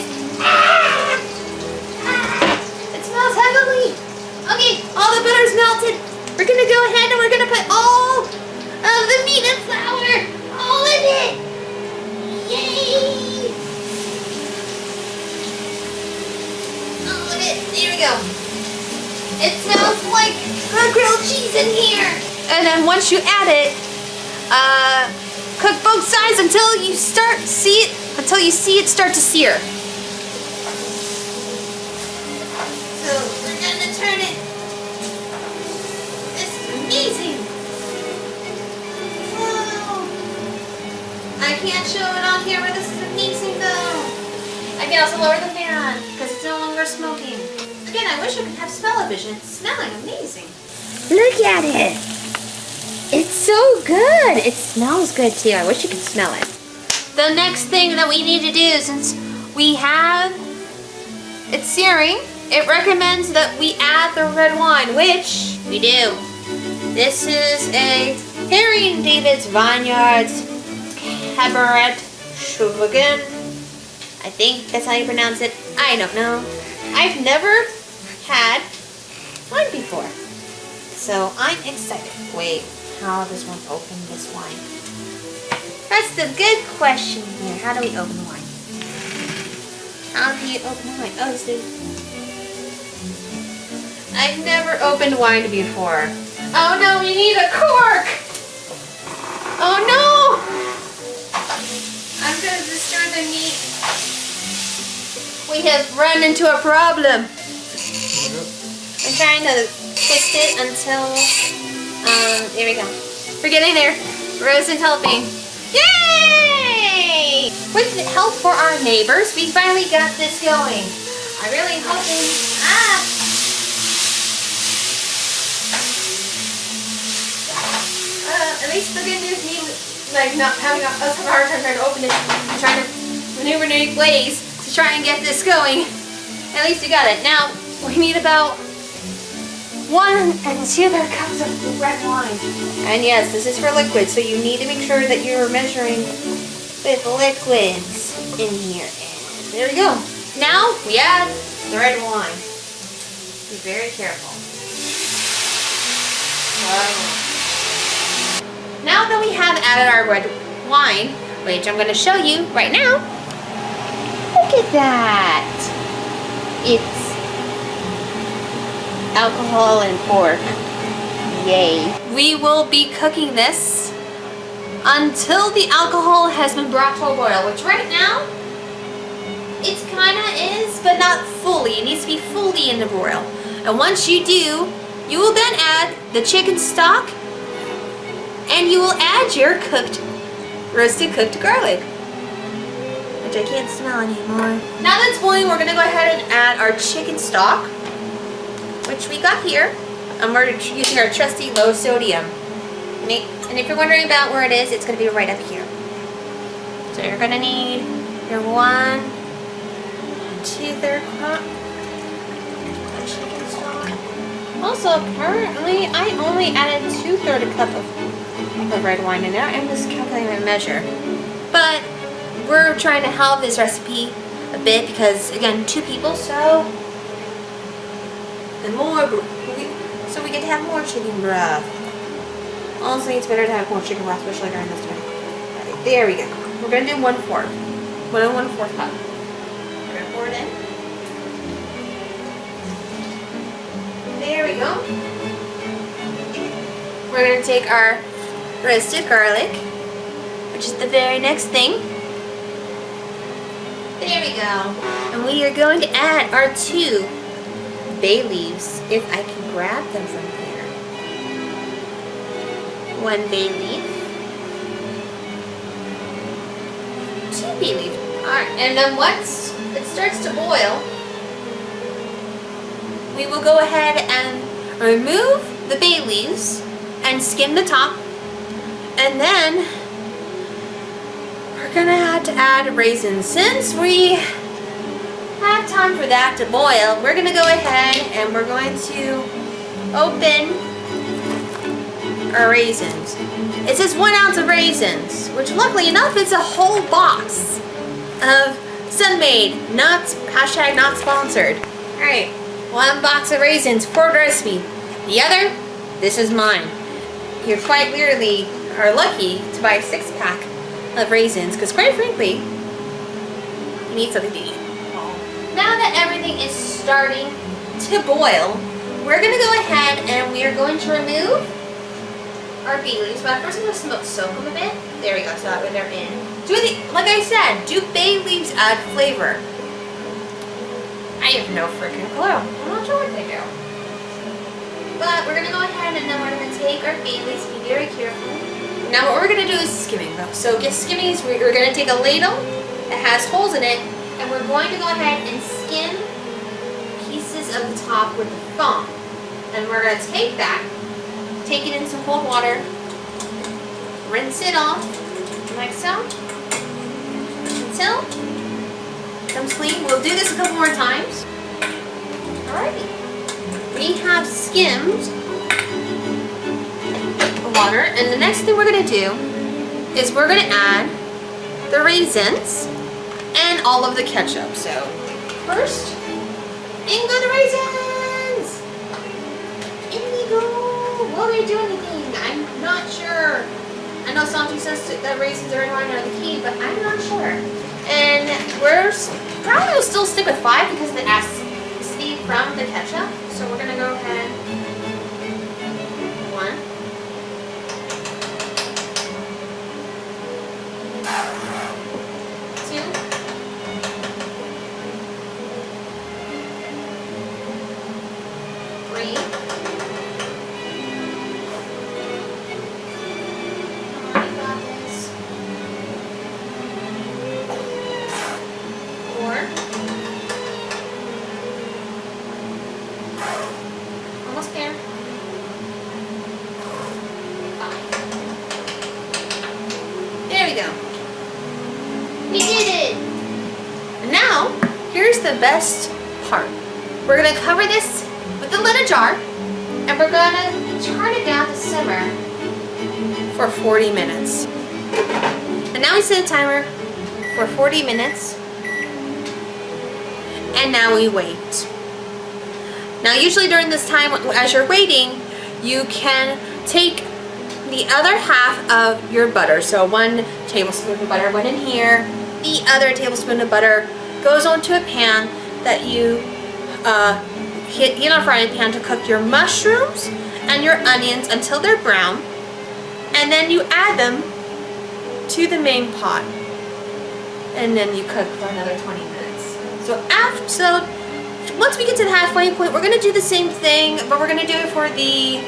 It smells heavily! Okay, all the butter's melted. We're gonna go ahead and we're gonna put all of the meat and flour, all of it! Yay! All of it, there we go. It smells like grilled cheese in here. And then once you add it, cook both sides until you see it start to sear. So we're gonna turn it. This is amazing. Whoa. I can't show it on here, but this is amazing though. I can also lower the fan because it's no longer smoking. Again, I wish I could have smell-o-vision. It's smelling amazing. Look at it. It's so good. It smells good too. I wish you could smell it. The next thing that we need to do, since we have it's searing, it recommends that we add the red wine, which we do. This is a Harry and David's Vineyards Cabaret Chauvigan. I think that's how you pronounce it. I don't know. I've never had wine before, so I'm excited. Wait, how does one open this wine? That's the good question here. How do we open the wine? How do you open the wine? Oh, I've never opened wine before. Oh no, we need a cork! Oh no! I'm gonna destroy the meat. We have run into a problem. I'm trying to twist it until, there we go. We're getting there. Rose is helping. Yay! With the help for our neighbors, we finally got this going. I'm really hoping, at least the good news, me, like, not having us have a hard time trying to open it, and trying to maneuver in ways to try and get this going. At least we got it. Now, we need about 1 2 cups of red wine. And yes, this is for liquid, so you need to make sure that you're measuring with liquids in here. And there we go. Now, we add the red wine. Be very careful. Now that we have added our red wine, which I'm going to show you right now, look at that. It's alcohol and pork. Yay. We will be cooking this until the alcohol has been brought to a boil, which right now, it kind of is, but not fully. It needs to be fully in the boil. And once you do, you will then add the chicken stock, and you will add your roasted cooked garlic, which I can't smell anymore. Now that it's boiling, we're gonna go ahead and add our chicken stock, which we got here, and we're using our trusty low sodium. And if you're wondering about where it is, it's gonna be right up here. So you're gonna need your 1 2/3 cup of chicken stock. Also, apparently, I only added 2/3 cup of red wine in there. I'm just calculating my measure. But we're trying to help this recipe a bit because, again, 2 people, so we get to have more chicken broth. Honestly, it's better to have more chicken broth, especially during this time. Right, there we go. We're gonna do 1/4. 1 1/4 cup. We're gonna pour it in. There we go. We're gonna take our roasted garlic, which is the very next thing. There we go. And we are going to add our 2 bay leaves, if I can grab them from here. 1 bay leaf. 2 bay leaves. Alright, and then once it starts to boil, we will go ahead and remove the bay leaves and skim the top. And then we're gonna have to add raisins. Since we have time for that to boil, we're gonna go ahead and we're going to open our raisins. It says 1 ounce of raisins, which luckily enough is a whole box of Sunmade, not sponsored. Alright, 1 box of raisins for the recipe. The other, this is mine. You quite clearly are lucky to buy a 6-pack of raisins, because quite frankly, you need something to eat. Now that everything is starting to boil, we're going to go ahead and we are going to remove our bay leaves. But first I'm going to soak them a bit. There we go, so that way they're in. Like I said, do bay leaves add flavor? I have no freaking clue. I'm not sure what they do. But we're going to go ahead and then we're going to take our bay leaves, be very careful. Now what we're going to do is skimming though. So skimming is we're going to take a ladle that has holes in it, and we're going to go ahead and skim pieces of the top with the foam. And we're going to take that, take it in some cold water, rinse it off like so, until it comes clean. We'll do this a couple more times. skimmed water. And the next thing we're gonna do is we're gonna add the raisins and all of the ketchup. So first, in go the raisins. In we go. Will they do anything? I'm not sure. I know Sanji says that raisins are the key, but I'm not sure. And we're probably will still stick with 5 because of the acidity from the ketchup. So we're gonna go ahead. 1. 2. 3. Almost there. 5. There we go. We did it! And now, here's the best part. We're gonna cover this with the lid jar, and we're gonna turn it down to simmer for 40 minutes. And now we set a timer for 40 minutes. And now we wait. Now usually during this time, as you're waiting, you can take the other half of your butter. So 1 tablespoon of butter went in here. The other tablespoon of butter goes onto a pan that you heat on a frying pan to cook your mushrooms and your onions until they're brown. And then you add them to the main pot. And then you cook for another 20 minutes. So once we get to the halfway point, we're going to do the same thing, but we're going to do it for the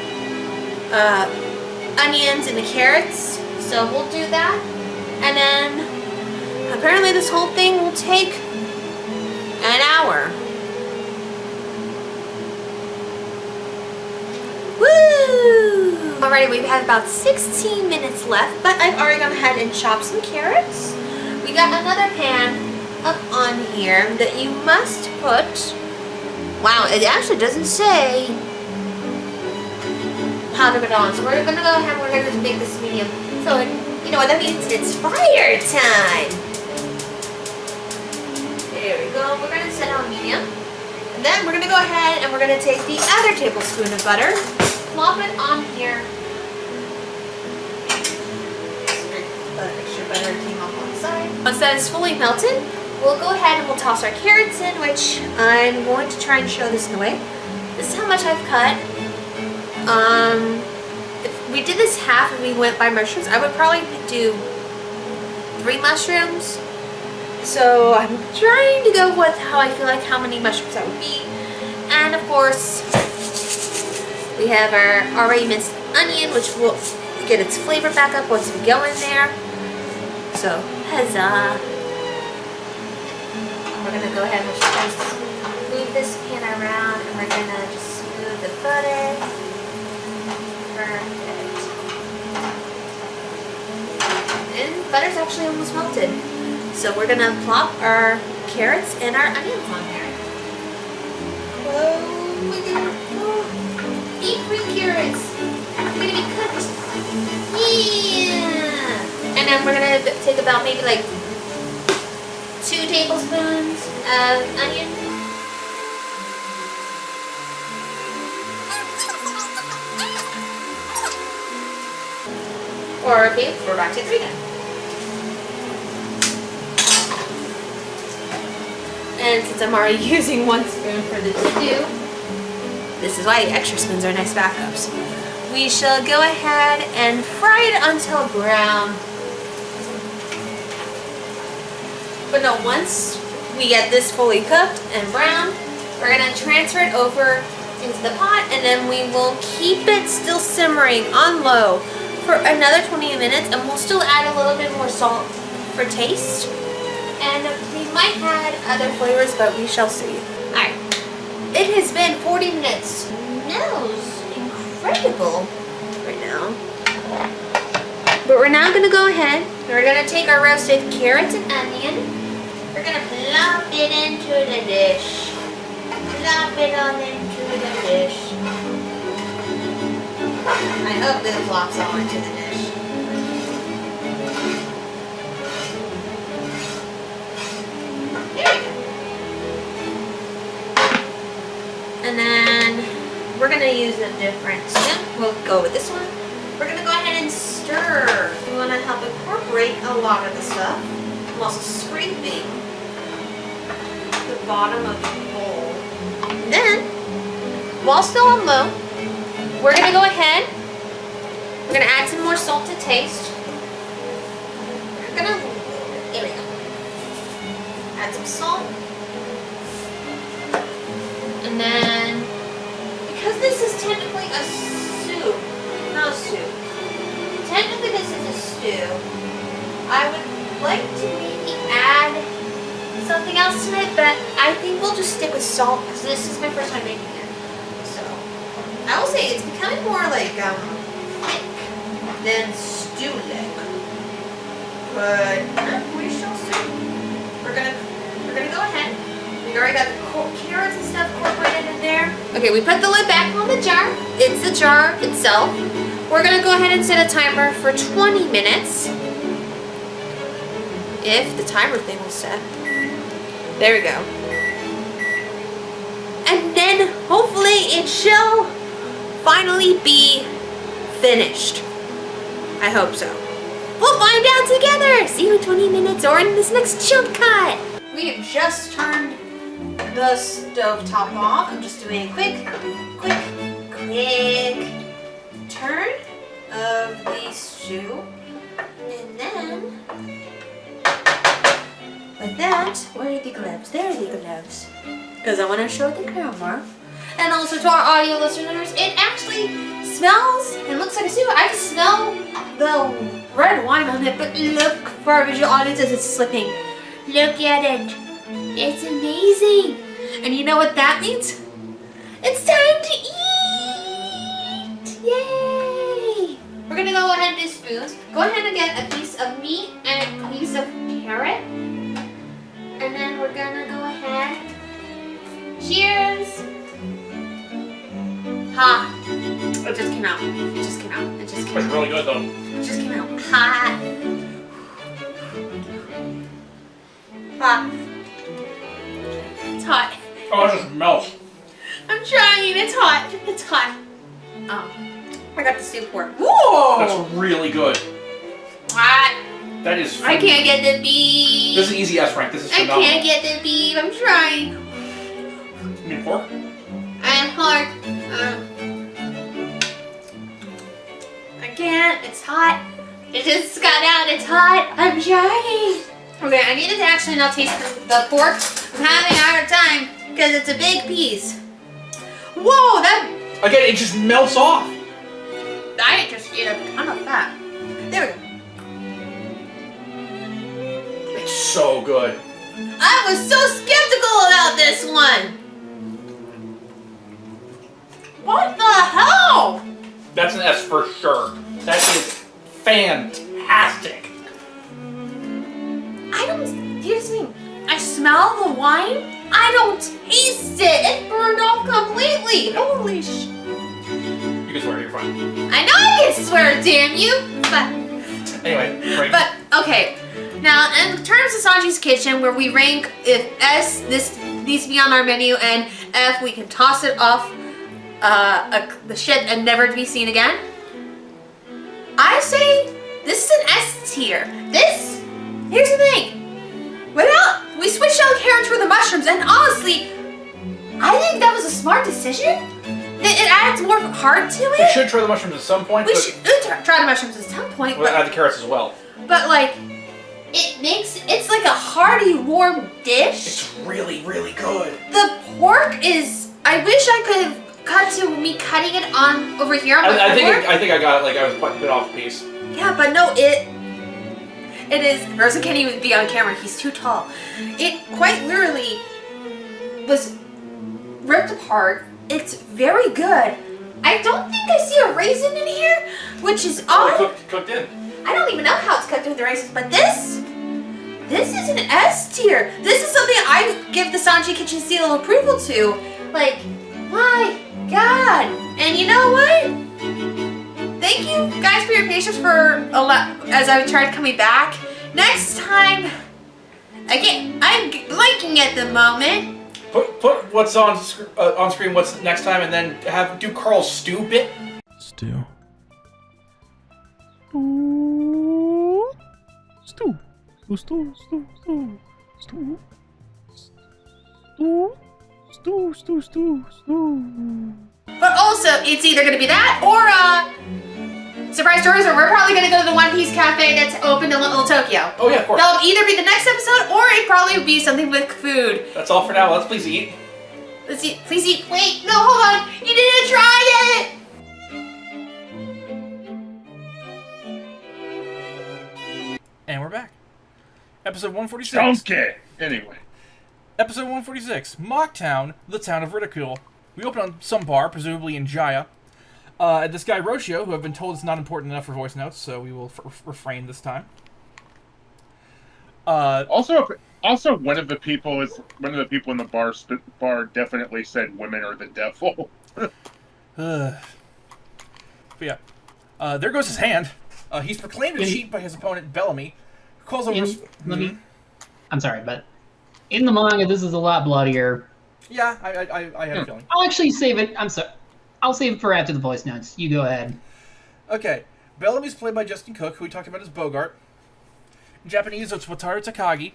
onions and the carrots. So we'll do that. And then apparently this whole thing will take an hour. Woo! Alrighty, we've had about 16 minutes left, but I've already gone ahead and chopped some carrots. We got another pan up on here that you must put. Wow, it actually doesn't say how to put it on. So we're gonna go ahead and we're gonna just make this medium. So you know what that means? It's fire time. There we go. We're gonna set it on medium. And then we're gonna go ahead and we're gonna take the other tablespoon of butter, plop it on here. Make sure butter came off on the side. Once that is fully melted, we'll go ahead and we'll toss our carrots in, which I'm going to try and show this in a way. This is how much I've cut. If we did this half and we went by mushrooms, I would probably do 3 mushrooms. So I'm trying to go with how I feel like how many mushrooms that would be. And of course, we have our already minced onion, which will get its flavor back up once we go in there. So, huzzah! We're gonna go ahead and just move this pan around, and we're gonna just smooth the butter. Perfect. And butter's actually almost melted. So we're gonna plop our carrots and our onions on there. Whoa, we're gonna deep free carrots. They're gonna be cooked. Yeah! And then we're gonna take about maybe like 2 tablespoons of onion. Or okay, we're back to 3 then. And since I'm already using 1 spoon for the to-do, this is why the extra spoons are nice backups. We shall go ahead and fry it until brown. But no, once we get this fully cooked and brown, we're gonna transfer it over into the pot, and then we will keep it still simmering on low for another 20 minutes, and we'll still add a little bit more salt for taste. And we might add other flavors, but we shall see. Alright, it has been 40 minutes. Smells incredible right now. But we're now gonna go ahead and we're gonna take our roasted carrots and onion. We're gonna plop it into the dish. Plop it on into the dish. I hope this flops all into the dish. There we go. And then we're gonna use a different spoon. We'll go with this one. We're gonna go ahead and stir. We wanna help incorporate a lot of the stuff. I'm also scraping the bottom of the bowl. And then, while still on low, we're gonna go ahead. We're gonna add some more salt to taste. We're gonna, here we go. Add some salt. And then, because this is technically a soup, not a soup. Technically this is a stew. I would like to maybe add something else to it, but I think we'll just stick with salt because this is my first time making it. So, I will say it's becoming more like thick than stew-like. But we shall see. We're gonna go ahead. We already got the carrots and stuff incorporated in there. Okay, we put the lid back on the jar. It's the jar itself. We're gonna go ahead and set a timer for 20 minutes. If the timer thing will set. There we go. And then hopefully it shall finally be finished. I hope so. We'll find out together. See you in 20 minutes or in this next jump cut. We have just turned the stove top off. I'm just doing a quick turn of the stew. And then, with that, where are the gloves? There are the gloves. Because I want to show the camera. And also to our audio listeners, it actually smells and looks like a stew. I just smell the red wine on it, but look, for our visual audiences, it's slipping. Look at it. It's amazing. And you know what that means? It's time to eat! Yay! We're gonna go ahead and do spoons. Go ahead and get a piece of meat and a piece of carrot. And then we're gonna go ahead. Cheers! Hot. It just came out. It just came out. It just came out. It's really good though. It just came out. Hot. Hot. It's hot. Oh, it just melts. I'm trying. It's hot. It's hot. Oh, I got the soup pork. Whoa! That's really good. Hot. That is. I can't get the beef. This is easy S rank. This is phenomenal. I can't get the beef. I'm trying. You mean pork? I'm hard. I can't. It's hot. It just got out. It's hot. I'm trying. Okay, I needed to actually now taste the pork. I'm having a hard time because it's a big piece. Whoa, that. Again, it just melts off. I just ate a ton of fat. There we go. It's so good. I was so skeptical about this one. What the hell? That's an S for sure. That is fantastic. I don't. Here's the thing. I smell the wine. I don't taste it. It burned off completely. Holy sh. You can swear, you're fine. I know I can swear, damn you. But Anyway, right. But, okay. Now, in terms of Sanji's Kitchen, where we rank if S, this needs to be on our menu, and F, we can toss it off the shed and never to be seen again, I say this is an S tier. This, here's the thing. We switched out carrots for the mushrooms, and honestly, I think that was a smart decision. It adds more heart to it. We should try the mushrooms at some point. We should try the mushrooms at some point. We'll add the carrots as well. But like, it's like a hearty, warm dish. It's really, really good. The pork is. I wish I could have cut to me cutting it on over here. On I think I got it. Like I was bit off a piece. Yeah, but no, it is. Rosa can't even be on camera. He's too tall. It quite literally was ripped apart. It's very good. I don't think I see a raisin in here, which is odd. Cooked in. I don't even know how it's cooked with the raisins, but this is an S tier. This is something I give the Sanji Kitchen seal of approval to. Like, my God. And you know what? thank you guys for your patience as I tried coming back. Next time, again, I'm blanking at the moment. Put what's on screen. What's next time, and then do Carl's stew bit. Stew. But also, it's either gonna be that or surprise tourism. We're probably gonna go to the One Piece Cafe that's open in Little Tokyo. Oh yeah, of course. That'll either be the next episode or it probably would be something with food. That's all for now. Let's please eat. Let's eat. Please eat. Wait, no, hold on. You didn't try it. And we're back. Episode 146. Okay. Anyway. Episode 146. Mocktown, the town of ridicule. We open on some bar, presumably in Jaya. This guy Roshio, who I've been told is not important enough for voice notes, so we will refrain this time. Also, one of the people in the bar definitely said women are the devil. But yeah, there goes his hand. He's proclaimed a cheat by his opponent Bellamy, who calls over. I'm sorry, but in the manga, this is a lot bloodier. Yeah, I had a feeling. I'll actually save it. I'm sorry. I'll save it for after the voice notes. You go ahead. Okay. Bellamy's played by Justin Cook, who we talked about as Bogart. In Japanese, it's Wataru Takagi,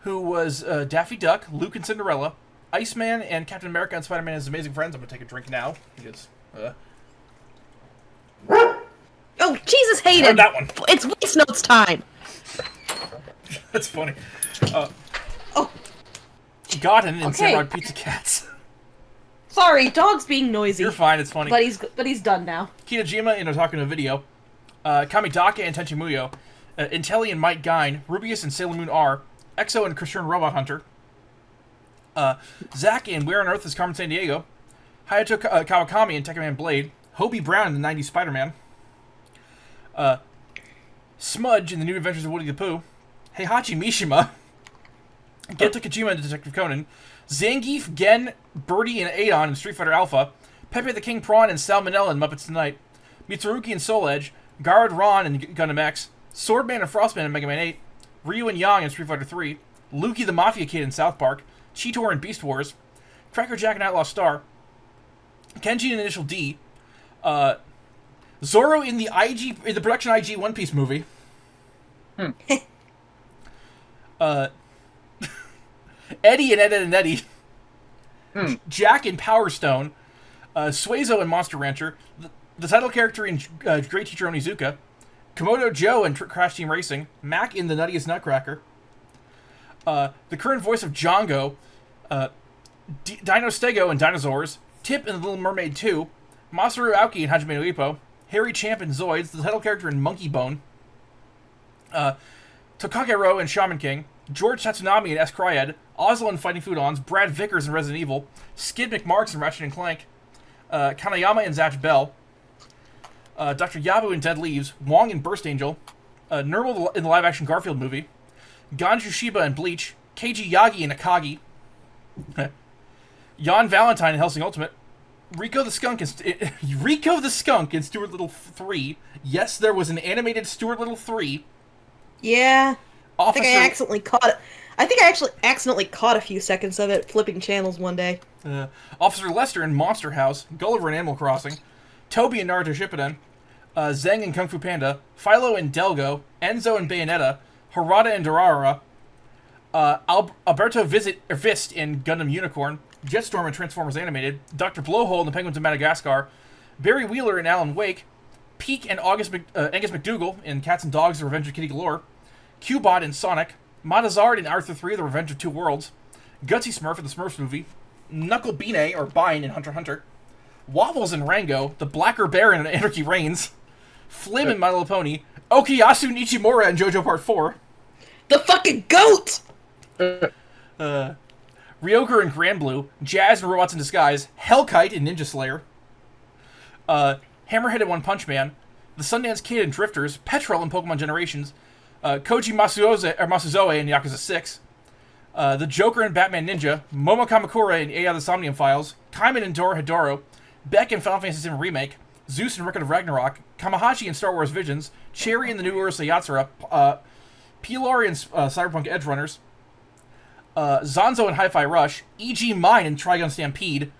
who was Daffy Duck, Luke and Cinderella, Iceman, and Captain America and Spider-Man and His Amazing Friends. I'm going to take a drink now, because... Oh, Jesus, Hayden! That one. It's voice notes time! That's funny. Oh. Godin and Okay. Samurai Pizza Cats. Sorry, dog's being noisy. You're fine, it's funny. But he's done now. Kitajima in Otaku no Video, Kamidaka and Tenchi Muyo, Intelli and Mike Gine, Rubius and Sailor Moon R, Exo and Christian Robot Hunter, Zack in Where on Earth is Carmen Sandiego, Hayato Kawakami in Tekken Man Blade, Hobie Brown in the 90s Spider-Man, Smudge in The New Adventures of Woody the Pooh, Heihachi Mishima, Genta Kojima in Detective Conan, Zangief, Gen, Birdie, and Aeon in Street Fighter Alpha, Pepe the King Prawn and Salmonella in Muppets Tonight, Mitsuruki and Soul Edge, Garrod Ron in Gundam X, Swordman and Frostman in Mega Man 8, Ryu and Yang in Street Fighter 3, Lukey the Mafia Kid in South Park, Cheetor in Beast Wars, Cracker Jack and Outlaw Star, Kenji in Initial D, Zoro in the production IG One Piece movie. Eddie and Ed and Eddie. Jack in Power Stone. Suezo in Monster Rancher. The title character in Great Teacher Onizuka. Komodo Joe in Crash Team Racing. Mac in The Nuttiest Nutcracker. The current voice of Django. Dino Stego in Dinosaurs. Tip in The Little Mermaid 2. Masaru Aoki in Hajime no Ippo. Harry Champ in Zoids. The title character in Monkey Bone. Tokagero in Shaman King. George Tatsunami in S. Cryed, Oslo in Fighting Foodons, Brad Vickers in Resident Evil, Skid McMarks in Ratchet & Clank, Kanayama in Zatch Bell, Dr. Yabu in Dead Leaves, Wong in Burst Angel, Nermal in the live-action Garfield movie, Ganju Shiba in Bleach, Keiji Yagi in Akagi, Jan Valentine in Hellsing Ultimate, Rico the Skunk in Stuart Little 3. Yes, there was an animated Stuart Little 3. Yeah. Officer... I think I actually accidentally caught a few seconds of it flipping channels one day. Officer Lester in Monster House, Gulliver in Animal Crossing, Toby in Naruto Shippuden, Zeng in Kung Fu Panda, Philo in Delgo, Enzo in Bayonetta, Harada in Durarara, Alberto Vist in Gundam Unicorn, Jetstorm in Transformers Animated, Dr. Blowhole in The Penguins of Madagascar, Barry Wheeler in Alan Wake, Peak and Angus McDougal in Cats and Dogs, The Revenge of Kitty Galore, Cubot in Sonic, Matazard in Arthur 3, The Revenge of Two Worlds, Gutsy Smurf in the Smurfs movie, Knuckle Beane or Bine in Hunter x Hunter, Waffles in Rango, the Blacker Bear in Anarchy Reigns, Flim in My Little Pony, Okuyasu Nichimura in JoJo Part 4, The fucking goat! Ryoker in Grand Blue, Jazz and Robots in Disguise, Hellkite in Ninja Slayer, Hammerhead in One Punch Man, The Sundance Kid in Drifters, Petrel in Pokemon Generations, Koji Masuzoe in Yakuza 6, the Joker in Batman Ninja, Momo Kamakura in AI the Somnium Files, Kaiman in Dora Hedoro, Beck in Final Fantasy VII Remake, Zeus in Record of Ragnarok, Kamahashi in Star Wars Visions, Cherry in the new Ursa Yatsura, Pilar in Cyberpunk Edge Runners, Zanzo in Hi-Fi Rush, E.G. Mine in Trigun Stampede,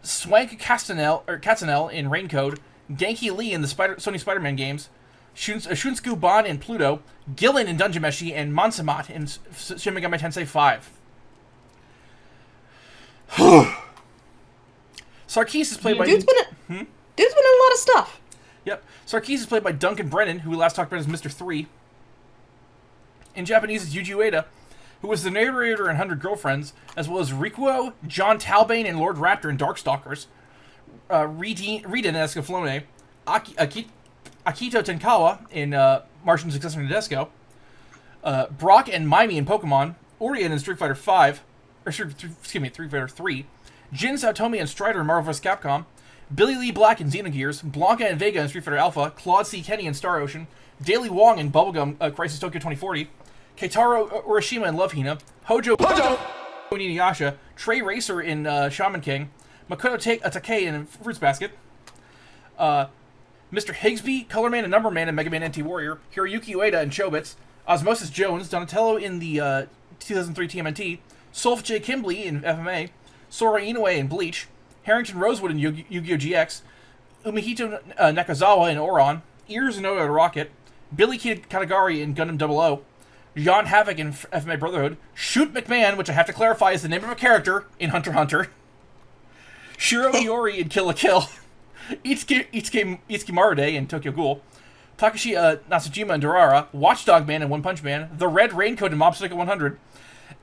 Swank Katzenel in Raincode, Genki Lee in the Sony Spider-Man games, Shunsuke Ban in Pluto, Gillen in Dungeon Meshi, and Mansamat in Shin Megami Tensei 5. Sarkis is played by... Dude's been in a lot of stuff. Yep. Sarkis is played by Duncan Brennan, who we last talked about as Mr. 3. In Japanese, it's Yuji Ueda, who was the narrator in 100 Girlfriends, as well as Rikuo, John Talbane, and Lord Raptor in Darkstalkers, Riden in Escaflowne, Akito Tenkawa in Martian Successor Nadesco, Brock and Mimi in Pokemon, Orion in Street Fighter 5, or Street Fighter 3, Jin Saotomi and Strider in Marvel vs. Capcom, Billy Lee Black in Xenogears, Blanca and Vega in Street Fighter Alpha, Claude C. Kenny in Star Ocean, Daily Wong in Bubblegum Crisis Tokyo 2040, Keitaro Urashima in Love Hina, Hojo in Inuyasha, Trey Racer in Shaman King, Makoto Takei in Fruits Basket, Mr. Higsby, Colorman and Numberman in Mega Man NT Warrior, Hiroyuki Ueda in Chobits, Osmosis Jones, Donatello in the 2003 TMNT, Solf J. Kimbley in FMA, Sora Inoue in Bleach, Harrington Rosewood in Yu-Gi-Oh! GX, Umihito Nakazawa in Oron, Ears Noda in Rocket, Billy Katagari in Gundam 00, Jean Havoc in FMA Brotherhood, Shoot McMahon, which I have to clarify is the name of a character in Hunter x Hunter, Shiro Iori in Kill la Kill, Itsuki Marude in Tokyo Ghoul, Takashi Nasujima in Durara, Watchdog Man in One Punch Man, The Red Raincoat in Mob Psycho 100,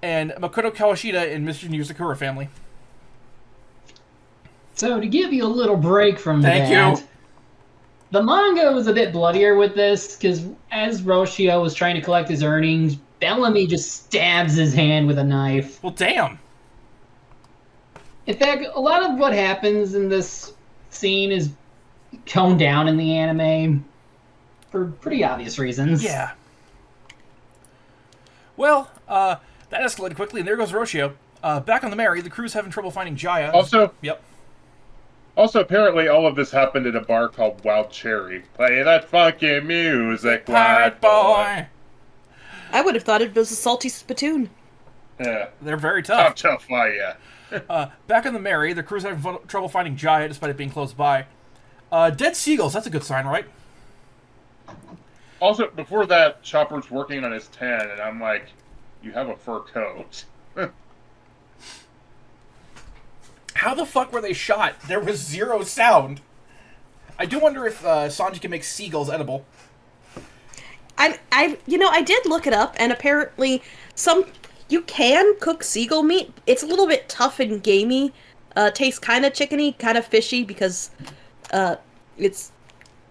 and Makoto Kawashida in Mr. Yuzakura Family. So to give you a little break from Thank that, you. The manga was a bit bloodier with this, because as Roshio was trying to collect his earnings, Bellamy just stabs his hand with a knife. Well, damn. In fact, a lot of what happens in this scene is toned down in the anime for pretty obvious reasons. Yeah. Well, that escalated quickly, and there goes Roshio. Back on the Mary, the crew's having trouble finding Jaya. Also, apparently, all of this happened at a bar called Wild Cherry. Play that funky music, Pirate Boy. I would have thought it was a salty spittoon. Yeah. They're very tough. Tough, yeah. Back on the Mary, the crew's having trouble finding Jaya, despite it being close by. Dead seagulls, that's a good sign, right? Also, before that, Chopper's working on his 10, and I'm like, you have a fur coat. How the fuck were they shot? There was zero sound. I do wonder if Sanji can make seagulls edible. I did look it up, and apparently you can cook seagull meat. It's a little bit tough and gamey. Tastes kind of chickeny, kind of fishy, because it's,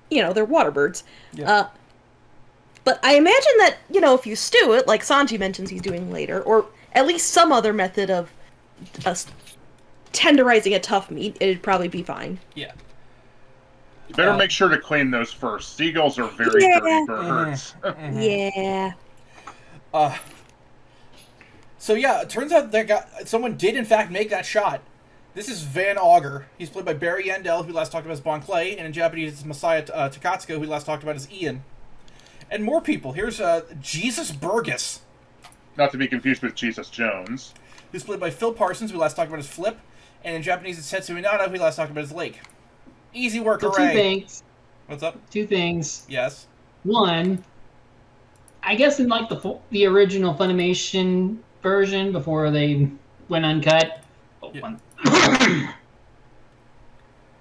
they're water birds. Yeah. But I imagine that, if you stew it, like Sanji mentions he's doing later, or at least some other method of tenderizing a tough meat, it'd probably be fine. Yeah. You better make sure to clean those first. Seagulls are very dirty birds. Yeah. So yeah, it turns out someone did in fact make that shot. This is Van Auger. He's played by Barry Yandel, who we last talked about as Bon Clay, and in Japanese it's Masaya Takatsuka, who we last talked about as Ian. And more people. Here's Jesus Burgess. Not to be confused with Jesus Jones. Who's played by Phil Parsons, who we last talked about as Flip, and in Japanese it's Setsu Inada, who we last talked about as Lake. Easy work, So hooray. two things. What's up? Two things. Yes. One, I guess in like the original Funimation version before they went uncut.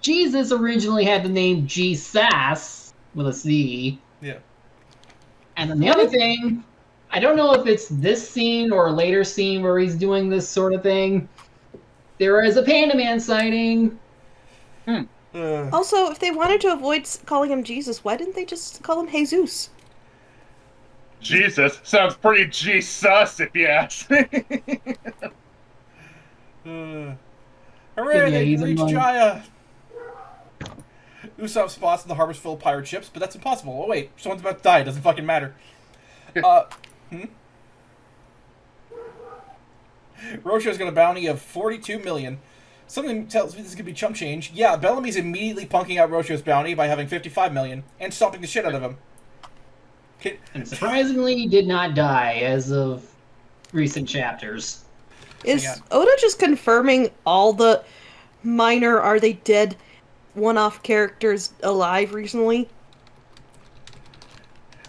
Jesus originally had the name Jesus with a C. Yeah. And then the other thing, I don't know if it's this scene or a later scene where he's doing this sort of thing. There is a Panda Man sighting. Also, if they wanted to avoid calling him Jesus, why didn't they just call him Jesus? Jesus sounds pretty Jesus, if you ask me. Hooray, they he's reached among- Jaya! Usopp spots the harbor's full of pirate ships, but that's impossible. Oh wait, someone's about to die, it doesn't fucking matter. Rosho's got a bounty of 42 million. Something tells me this could be chump change. Yeah, Bellamy's immediately punking out Roshio's bounty by having 55 million and stomping the shit out of him. And surprisingly, he did not die as of recent chapters. Is Oda just confirming all the minor are they dead one-off characters alive recently?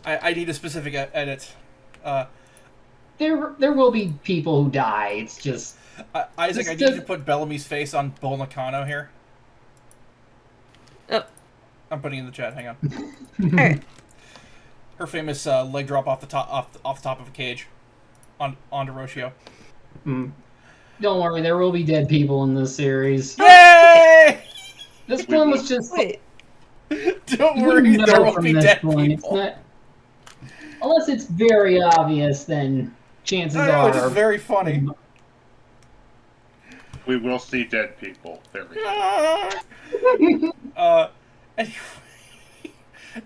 I need a specific edit. There will be people who die. It's just Isaac. I need you to put Bellamy's face on Bull Nakano here. Oh. I'm putting it in the chat. Hang on. Alright. Her famous leg drop off the top of a cage, onto Roshio. Don't worry, there will be dead people in this series. Yay! This one was just. Wait. Don't worry, there will be dead people. It's not, unless it's very obvious, then chances are. It's just very funny. We will see dead people. There we go. Anyway,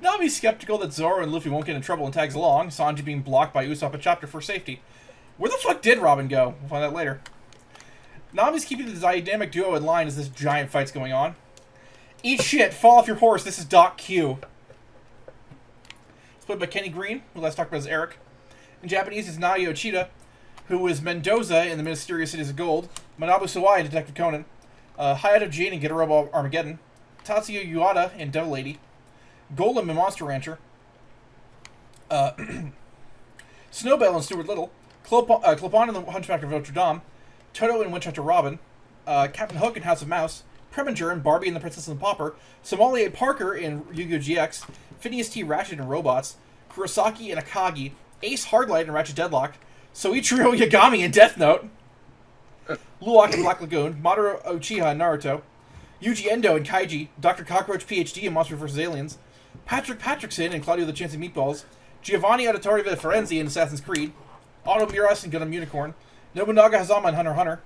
Nami's skeptical that Zoro and Luffy won't get in trouble and tags along, Sanji being blocked by Usopp at chapter for safety. Where the fuck did Robin go? We'll find out later. Nami's keeping the dynamic duo in line as this giant fight's going on. Eat shit, fall off your horse, this is Doc Q. It's played by Kenny Green, who last talked about as Eric. In Japanese, it's Naoya Ochida, who is Mendoza in The Mysterious Cities of Gold, Manabu Sawai in Detective Conan, Hayato Jin in Getarobo Armageddon, Tatsuya Ueda in Devil Lady, Golem in Monster Rancher, Snowbell in Stuart Little, Clopin in The Hunchback of Notre Dame, Toto in Winchester Robin, Captain Hook in House of Mouse, Preminger in Barbie and the Princess and the Pauper, Somalia Parker in Yu-Gi-Oh! GX, Phineas T. Ratchet in Robots, Kurosaki in Akagi, Ace Hardlight in Ratchet Deadlock, Soichiro Yagami in Death Note, Luwak in Black Lagoon, Mamoru Uchiha in Naruto, Yuji Endo in Kaiji, Dr. Cockroach PhD in Monsters vs. Aliens, Patrick Patrickson in Claudio the Chance of Meatballs, Giovanni Auditore Ferenzi in Assassin's Creed, Otto Miras in Gundam Unicorn, Nobunaga Hazama in Hunter x Hunter,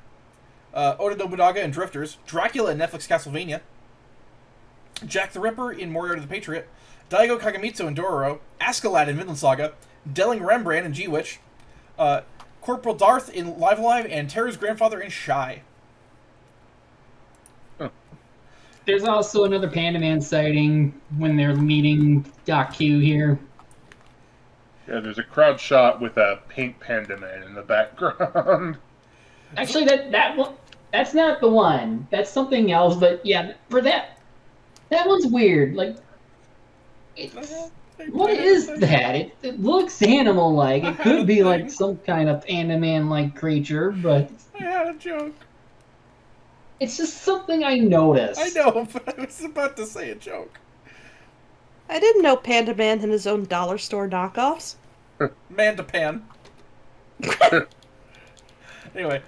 Oda Nobunaga in Drifters, Dracula in Netflix Castlevania, Jack the Ripper in Moriarty the Patriot, Daigo Kagamitsu in Dororo, Askeladd in Vinland Saga, Delling Rembrandt in G-Witch, Corporal Darth in Live Alive, and Terra's grandfather in Shy. There's also another Panda Man sighting when they're meeting Doc Q here. Yeah, there's a crowd shot with a pink Panda Man in the background. Actually, that one, that's not the one. That's something else. But yeah, for that one's weird. Like, what is that? It looks animal-like. It could be like some kind of Panda Man-like creature, but I had a joke. It's just something I noticed. I know, but I was about to say a joke. I didn't know Panda Man had his own dollar store knockoffs. Man-to-pan. Anyway,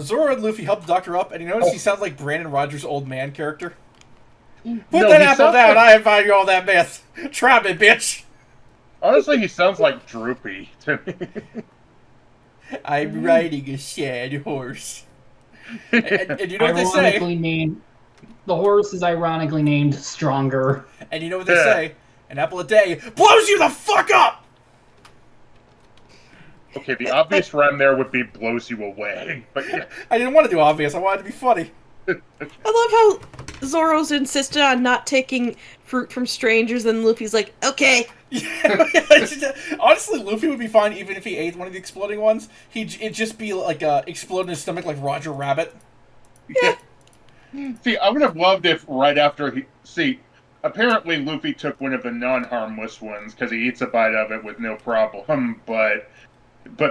Zoro and Luffy help the doctor up, and you notice he sounds like Brandon Rogers' old man character. Put that apple down, I invite you all that mess. Try me, bitch. Honestly, he sounds like Droopy to me. I'm riding a sad horse. And you know what they say? The horse is ironically named Stronger. And you know what they say? An apple a day blows you the fuck up! Okay, the obvious rhyme there would be blows you away. But yeah. I didn't want to do obvious, I wanted to be funny. I love how Zoro's insisted on not taking fruit from strangers, and Luffy's like, okay. Yeah, honestly, Luffy would be fine even if he ate one of the exploding ones. It'd just be like explode in his stomach like Roger Rabbit. Yeah. See, I would have loved if right after he... See, apparently Luffy took one of the non-harmless ones because he eats a bite of it with no problem, but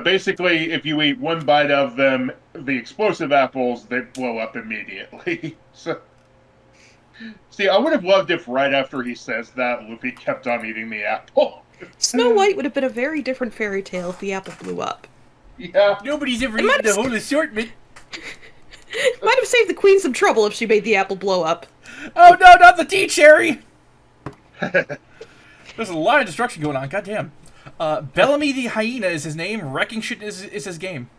basically, if you eat one bite of them, the explosive apples, they blow up immediately. So, see, I would have loved if right after he says that, Luffy kept on eating the apple. Snow White would have been a very different fairy tale if the apple blew up. Yeah. Nobody's ever eaten the whole assortment. Might have saved the queen some trouble if she made the apple blow up. Oh no, not the tea cherry! There's a lot of destruction going on, goddamn. Bellamy the Hyena is his name, Wrecking Shit is his game.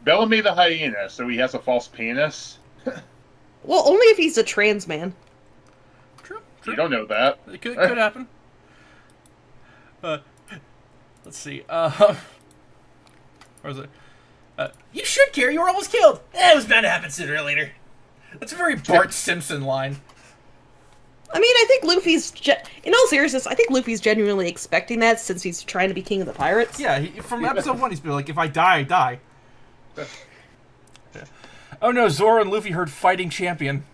Bellamy the Hyena, so he has a false penis? Well, only if he's a trans man. True. You don't know that. It could happen. Let's see. Where is it? You should care, you were almost killed! It was bound to happen sooner or later. That's a very Bart Simpson line. I mean, I think Luffy's... in all seriousness, I think Luffy's genuinely expecting that since he's trying to be king of the pirates. Yeah, from episode 1, he's been like, if I die, I die. Oh no, Zoro and Luffy heard fighting champion.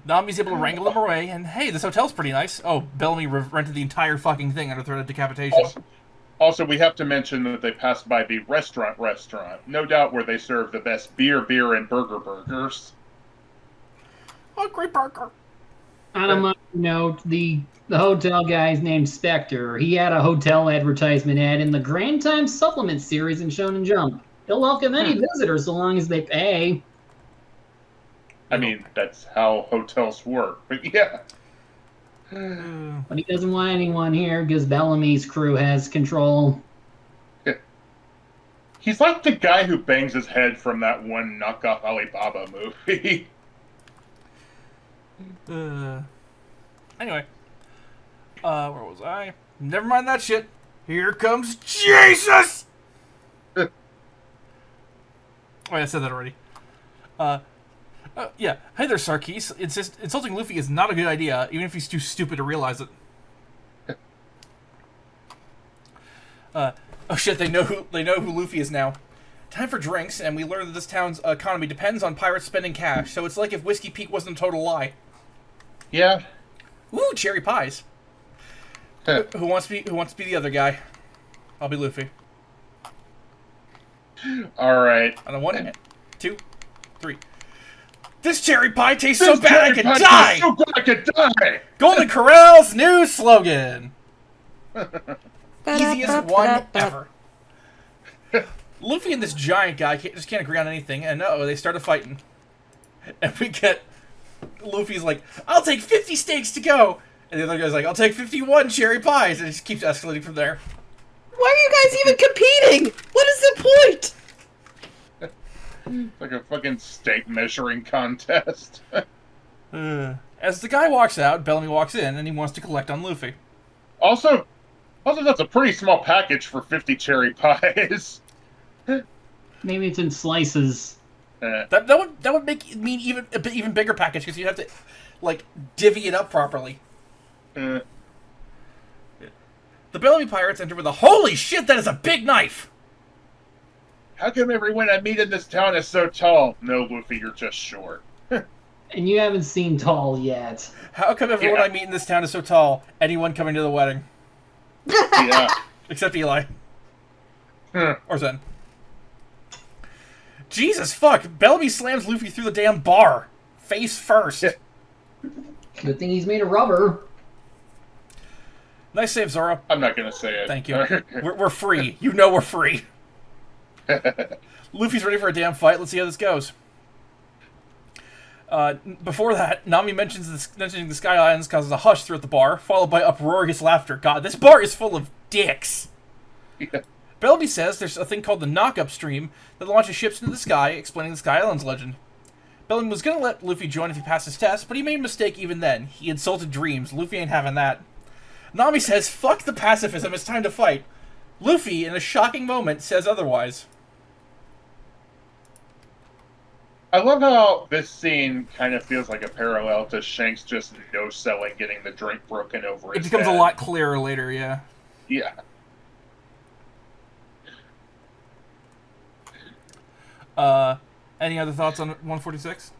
Nami's able to wrangle him away, and hey, this hotel's pretty nice. Oh, Bellamy rented the entire fucking thing under threat of decapitation. Also, we have to mention that they passed by the restaurant, no doubt where they serve the best beer, and burgers. Oh, great burger. On a minor note, the hotel guy's named Spectre. He had a hotel advertisement ad in the Grand Time Supplement series in Shonen Jump. He'll welcome any visitors so long as they pay. I mean, that's how hotels work, but yeah. But he doesn't want anyone here because Bellamy's crew has control. He's like the guy who bangs his head from that one knockoff Alibaba movie. Anyway. Where was I? Never mind that shit. Here comes Jesus! Oh, yeah, I said that already. Yeah. Hey there, Sarkis. Insulting Luffy is not a good idea, even if he's too stupid to realize it. Oh shit, they know who Luffy is now. Time for drinks, and we learn that this town's economy depends on pirates spending cash, so it's like if Whiskey Peak wasn't a total lie. Yeah. Ooh, cherry pies. Who wants to be the other guy? I'll be Luffy. Alright. On a 1, 2, 3. This cherry pie tastes so bad I could die! So bad I could die! Golden Corral's new slogan. Easiest one ever. Luffy and this giant guy just can't agree on anything, and they started fighting. And we get Luffy's like, I'll take 50 steaks to go! And the other guy's like, I'll take 51 cherry pies! And it just keeps escalating from there. Why are you guys even competing? What is the point? It's like a fucking steak measuring contest. As the guy walks out, Bellamy walks in, and he wants to collect on Luffy. Also, that's a pretty small package for 50 cherry pies. Maybe it's in slices. That would mean even bigger package because you have to like divvy it up properly. The Bellamy pirates enter with a holy shit! That is a big knife. How come everyone I meet in this town is so tall? No, Luffy, you're just short. And you haven't seen Tall yet. How come everyone I meet in this town is so tall? Anyone coming to the wedding? Yeah. Except Eli. Or Zen. Jesus fuck! Bellamy slams Luffy through the damn bar. Face first. Yeah. Good thing he's made of rubber. Nice save, Zoro. I'm not gonna say it. Thank you. We're free. You know we're free. Luffy's ready for a damn fight. Let's see how this goes. Before that, Nami mentioning the Sky Islands causes a hush throughout the bar, followed by uproarious laughter. God, this bar is full of dicks. Yeah. Bellamy says there's a thing called the Knock-Up Stream that launches ships into the sky, explaining the Sky Islands legend. Bellamy was going to let Luffy join if he passed his test, but he made a mistake even then. He insulted dreams. Luffy ain't having that. Nami says, fuck the pacifism, it's time to fight. Luffy, in a shocking moment, says otherwise. I love how this scene kind of feels like a parallel to Shanks just no-selling getting the drink broken over his It becomes head. a lot clearer later, yeah. Yeah. Any other thoughts on 146?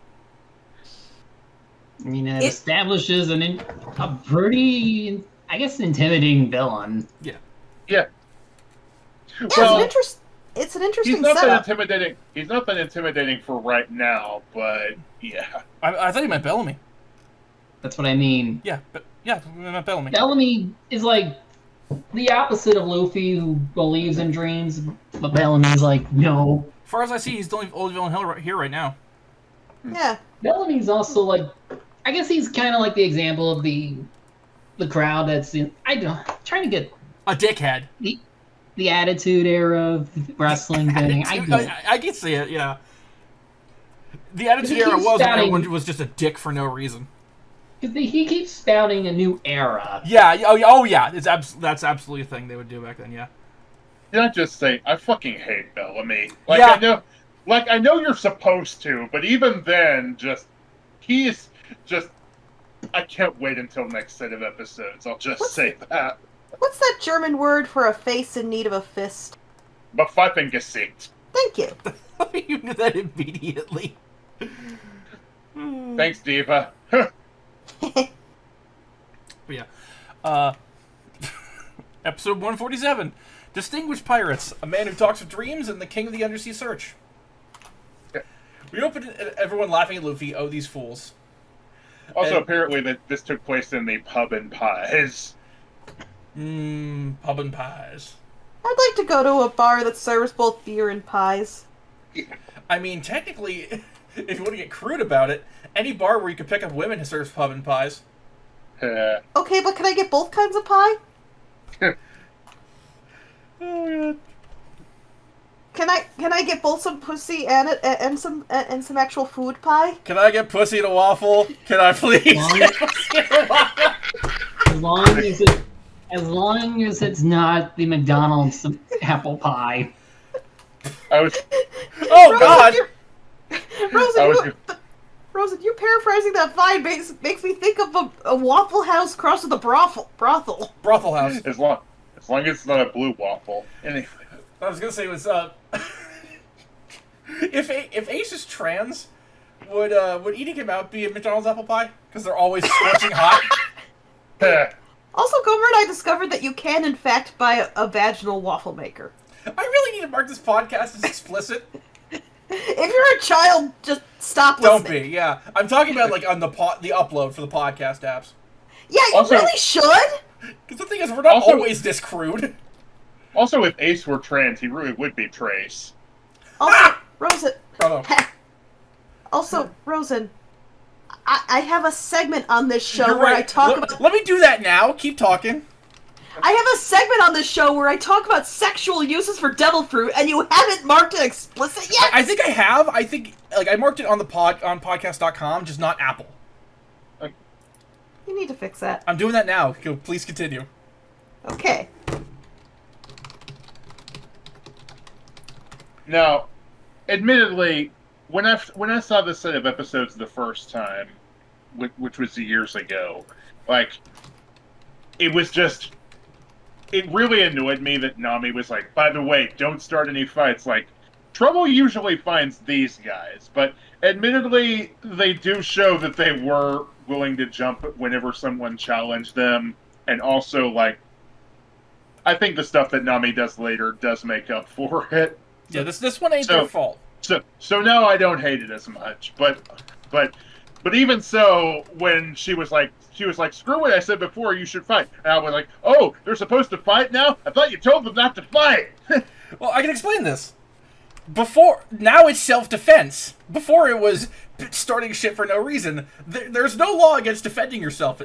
I mean, it establishes a pretty, I guess, intimidating villain. Yeah. Yeah. Yeah, Well, it's an interesting he's not that setup. intimidating. He's not that intimidating for right now, but yeah. I thought he meant Bellamy. That's what I mean. Yeah, but yeah, I meant Bellamy. Bellamy is like the opposite of Luffy, who believes in dreams, but Bellamy's like, no. As far as I see, he's the only villain here right now. Yeah. Bellamy's also like, I guess he's kind of like the example of the crowd that's in. Trying to get A dickhead. the Attitude Era of wrestling thing. I can see it, yeah. The Attitude He Era keeps was when spouting- everyone was just a dick for no reason. Because he keeps spouting a new era. Yeah, oh yeah, that's absolutely a thing they would do back then, yeah. Did I just say I fucking hate Bellamy? Like Yeah. I know Like, I know you're supposed to, but even then, he's just, I can't wait until next set of episodes. I'll just say that. What's that German word for a face in need of a fist? Befeifengesicht. Thank you. You knew that immediately. Thanks, Diva. But yeah. Episode 147. Distinguished Pirates. A man who talks of dreams and the king of the undersea search. We opened everyone laughing at Luffy. Oh, these fools. Also, apparently, this took place in the Pub and Pies. Pub and Pies. I'd like to go to a bar that serves both beer and pies. I mean, technically, if you want to get crude about it, any bar where you can pick up women serves pub and pies. Okay, but can I get both kinds of pie? Oh, God. Can I get both some pussy and some actual food pie? Can I get pussy and a waffle? Can I please get pussy and a waffle? As long as it's not the McDonald's apple pie. Oh, God! Rosen, you paraphrasing that vine makes me think of a Waffle House crossed with a brothel. Brothel house. As long as it's not a blue waffle. Anyway. I was gonna say was if Ace is trans, would eating him out be a McDonald's apple pie? Because they're always scorching hot. Also, Gomer and I discovered that you can, in fact, buy a vaginal waffle maker. I really need to mark this podcast as explicit. If you're a child, just stop listening. Don't be, yeah. I'm talking about like on the upload for the podcast apps. Yeah, you really should. Because the thing is, we're not always this crude. Also, if Ace were trans, he really would be Trace. Also, Rosen. Bravo. Also, Rosen, I have a segment on this show where I talk about... Let me do that now. Keep talking. I have a segment on this show where I talk about sexual uses for devil fruit, and you haven't marked it explicit yet? I think I have. I think, like, I marked it on on podcast.com, just not Apple. You need to fix that. I'm doing that now. Please continue. Okay. Now, admittedly, when I saw this set of episodes the first time, which was years ago, like, it really annoyed me that Nami was like, by the way, don't start any fights. Like, trouble usually finds these guys, but admittedly, they do show that they were willing to jump whenever someone challenged them, and also, like, I think the stuff that Nami does later does make up for it. Yeah, this one ain't their fault. So now I don't hate it as much, but even so, when she was like, screw what I said before, you should fight. And I was like, oh, they're supposed to fight now? I thought you told them not to fight. Well, I can explain this. Now it's self-defense. Before it was starting shit for no reason. There's no law against defending yourself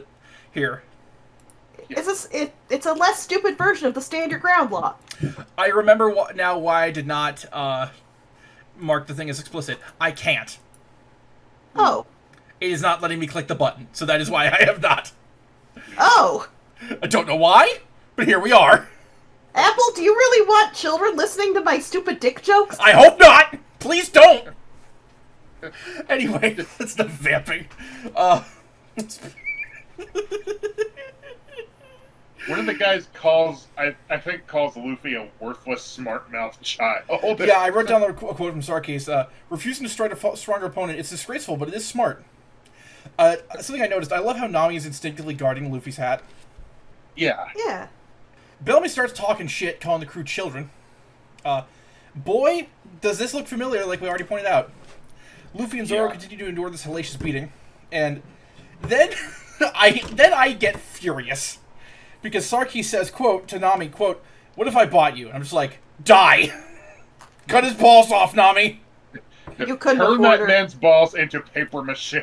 here. It's a less stupid version of the stand your ground law. I remember now why I did not mark the thing as explicit. I can't. Oh. It is not letting me click the button, so that is why I have not. Oh. I don't know why, but here we are. Apple, do you really want children listening to my stupid dick jokes? I hope not! Please don't! Anyway, that's not vamping. One of the guys calls Luffy a worthless, smart-mouthed child. Yeah, I wrote down a quote from Sarkis. Refusing to strike a stronger opponent, it's disgraceful, but it is smart. Something I noticed, I love how Nami is instinctively guarding Luffy's hat. Yeah. Yeah. Bellamy starts talking shit, calling the crew children. Boy, does this look familiar, like we already pointed out. Luffy and Zoro continue to endure this hellacious beating. And then I get furious. Because Sarkis says, quote, to Nami, quote, what if I bought you? And I'm just like, die! Cut his balls off, Nami! You couldn't turn afford that man's balls into paper mache.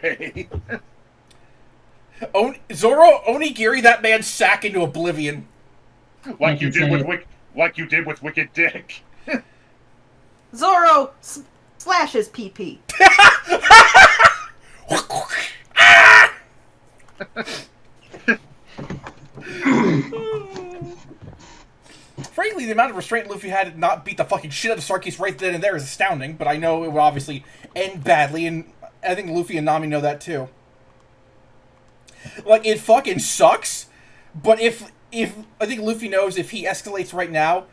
Zoro, onigiri that man's sack into oblivion. like you did with Wicked Dick. Zoro slash his PP. Frankly, frankly, the amount of restraint Luffy had to not beat the fucking shit out of Sarkis right then and there is astounding, but I know it would obviously end badly, and I think Luffy and Nami know that too. Like, it fucking sucks, but if I think Luffy knows if he escalates right now,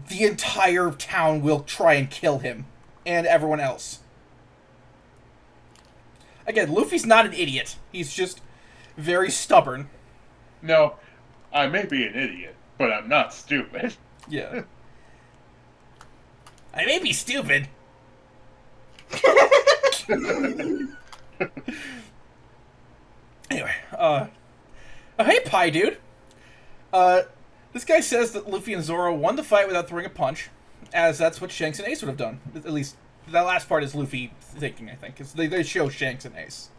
the entire town will try and kill him, and everyone else. Again, Luffy's not an idiot. He's just very stubborn. No, I may be an idiot, but I'm not stupid. Yeah. I may be stupid. Anyway, hey, Pie Dude. This guy says that Luffy and Zoro won the fight without throwing a punch, as that's what Shanks and Ace would have done. At least, that last part is Luffy thinking, I think, because they show Shanks and Ace.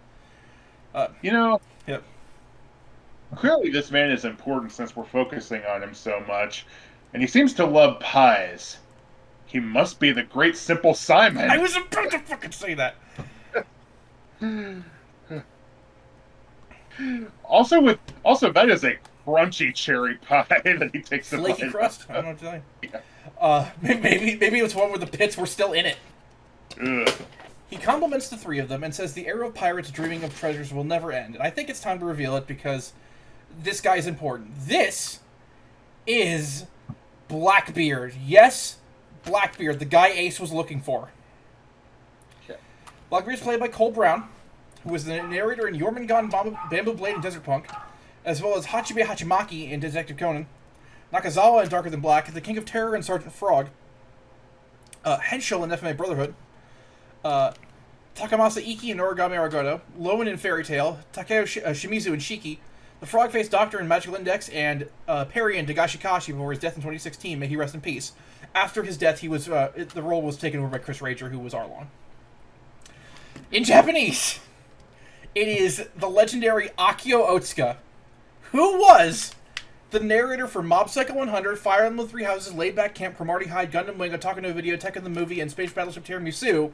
Yep. Clearly this man is important since we're focusing on him so much, and he seems to love pies. He must be the great Simple Simon. I was about to fucking say that. Also, that is a crunchy cherry pie that he takes the Flaky bite crust? of. I don't know what to tell you. Yeah. Maybe it was one where the pits were still in it. Ugh. He compliments the three of them and says the era of pirates dreaming of treasures will never end. And I think it's time to reveal it because this guy is important. This is Blackbeard. Yes, Blackbeard, the guy Ace was looking for. Okay. Blackbeard is played by Cole Brown, who was the narrator in Jormungand, Bamboo Blade, and Desert Punk, as well as Hachibe Hachimaki in Detective Conan, Nakazawa in Darker Than Black, the King of Terror in Sergeant Frog, Henschel in FMA Brotherhood, Takamasa Iki in Origami Arigato, Lowen in Fairy Tail, Takeo Shimizu in Shiki, the Frog-Faced Doctor in Magical Index, and Perry in Dagashikashi before his death in 2016. May he rest in peace. After his death, he was the role was taken over by Chris Rager, who was Arlong. In Japanese, it is the legendary Akio Otsuka, who was the narrator for Mob Psycho 100, Fire Emblem 3 Houses, Laid Back Camp, Cromartie High, Gundam Wing, Otaku no Video, Tekken the Movie, and Space Battleship Tiramisu,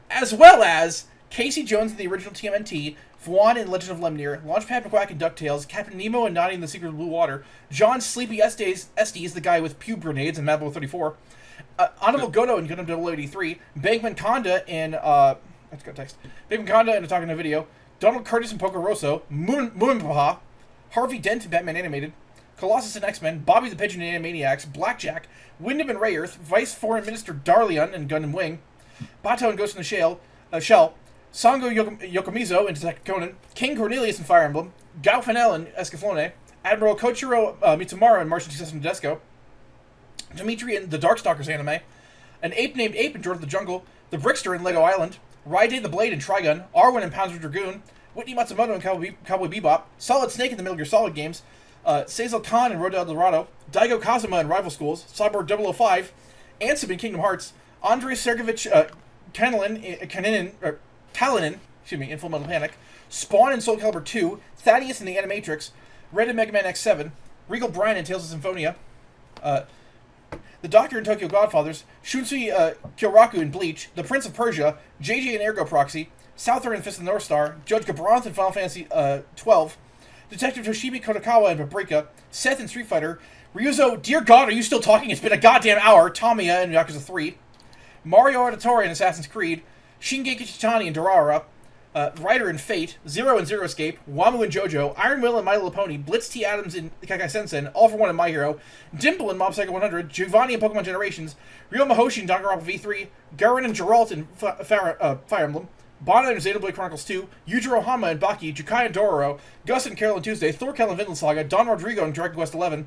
as well as Casey Jones in the original TMNT, Fwan in Legend of Lemnir, Launchpad McQuack in DuckTales, Captain Nemo and Nani in The Secret of Blue Water, John Sleepy Estes the guy with pube grenades in Mad Bull 34, Honorable Goto in Gundam 083, Bankman Konda in, that's got text, Bankman Konda in Otaku no Video, Donald Curtis in Poco Rosso, Muminpaha, Harvey Dent in Batman Animated, Colossus in X-Men, Bobby the Pigeon in Animaniacs, Blackjack, Wyndham in Rayearth, Vice Foreign Minister Darlion in Gundam Wing, Bato and Ghost in the Shell, Sango Yokomizo in Detective Conan, King Cornelius in Fire Emblem, Gao Fanel in Escaflowne, Admiral Koichiro Mitsumara in Martian Success in Tedesco, Dimitri in the Darkstalkers anime, an ape named Ape in George of the Jungle, the Brickster in Lego Island, Raiden the Blade in Trigun, Arwen in Panzer Dragoon, Whitney Matsumoto in Cowboy Bebop, Solid Snake in the Metal Gear Solid games, Cecil Khan in Road to El Dorado, Daigo Kazuma in Rival Schools, Cyborg 005, Ansem in Kingdom Hearts, Andrei Sergeyevich Kalinin, in Full Metal Panic, Spawn in Soul Calibur 2, Thaddeus in The Animatrix, Red in Mega Man X7, Regal Brian in Tales of Symphonia, the Doctor in Tokyo Godfathers, Shunsui Kyoraku in Bleach, The Prince of Persia, JJ in Ergo Proxy, Souther in Fist of the North Star, Judge Gabranth in Final Fantasy 12, Detective Toshibi Kodakawa in Paprika, Seth in Street Fighter, Ryuzo, dear God, are you still talking? It's been a goddamn hour, Tamiya in Yakuza 3, Mario Auditore in Assassin's Creed, Shingeki Chitani in Durara, Ryder in Fate, Zero in Zero Escape, Wamu in JoJo, Iron Will in My Little Pony, Blitz T. Adams in Kakai Sensen, All for One in My Hero, Dimple in Mob Psycho 100, Giovanni in Pokemon Generations, Ryo Mahoshi in Danganronpa V3, Garen and Geralt in Fire Emblem, Bana in Xenoblade Chronicles 2, Yujiro Hama in Baki, Jukai in Dororo, Gus in Carol and Tuesday, Thorkel in Vinland Saga, Don Rodrigo in Dragon Quest XI,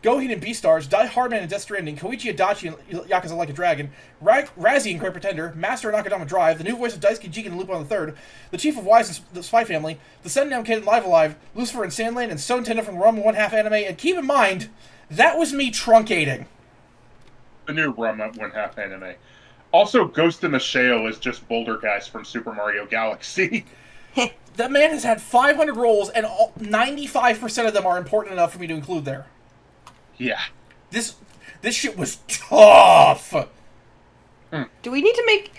Gohin in Beastars, Die Hardman in Death Stranding, Koichi Adachi in Yakuza Like a Dragon, Razzie in Great Pretender, Master in Akadama Drive, the new voice of Daisuke Jigen in Lupin the III, the Chief of Wise in The Spy Family, the Sundown Kid in Live Alive, Lucifer in Sandland, and So Nintendo from the Rum 1/2 anime, and keep in mind, that was me truncating. The new Rum 1/2 anime. Also, Ghost in the Shale is just Boulder Guys from Super Mario Galaxy. That man has had 500 roles, and 95% of them are important enough for me to include there. Yeah. This shit was tough. Do we need to make...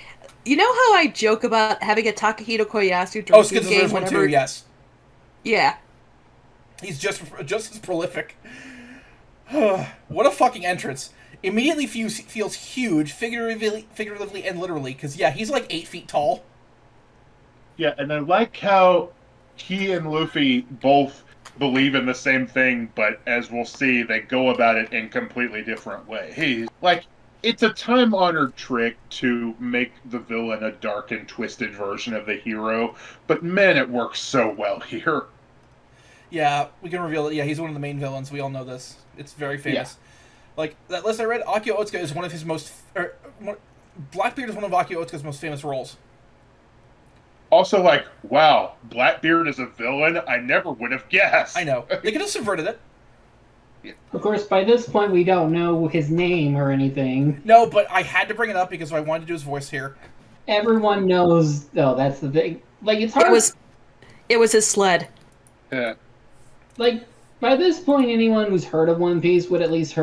You know how I joke about having a Takahito Koyasu drinking game one too, yes. Yeah. He's just as prolific. What a fucking entrance. Immediately feels huge, figuratively and literally, because, yeah, he's like 8 feet tall. Yeah, and I like how he and Luffy both believe in the same thing, but as we'll see, they go about it in completely different ways. Like, it's a time-honored trick to make the villain a dark and twisted version of the hero, but man, it works so well here. Yeah, we can reveal it. Yeah, he's one of the main villains. We all know this. It's very famous. Yeah. Like, that list I read, Akio Otsuka is one of his most... Blackbeard is one of Akio Otsuka's most famous roles. Also, like, wow, Blackbeard is a villain? I never would have guessed. I know. They could have subverted it. Of course, by this point, we don't know his name or anything. No, but I had to bring it up because I wanted to do his voice here. Everyone knows, though, that's the thing. Like, it's hard... It was his sled. Yeah. Like, by this point, anyone who's heard of One Piece would at least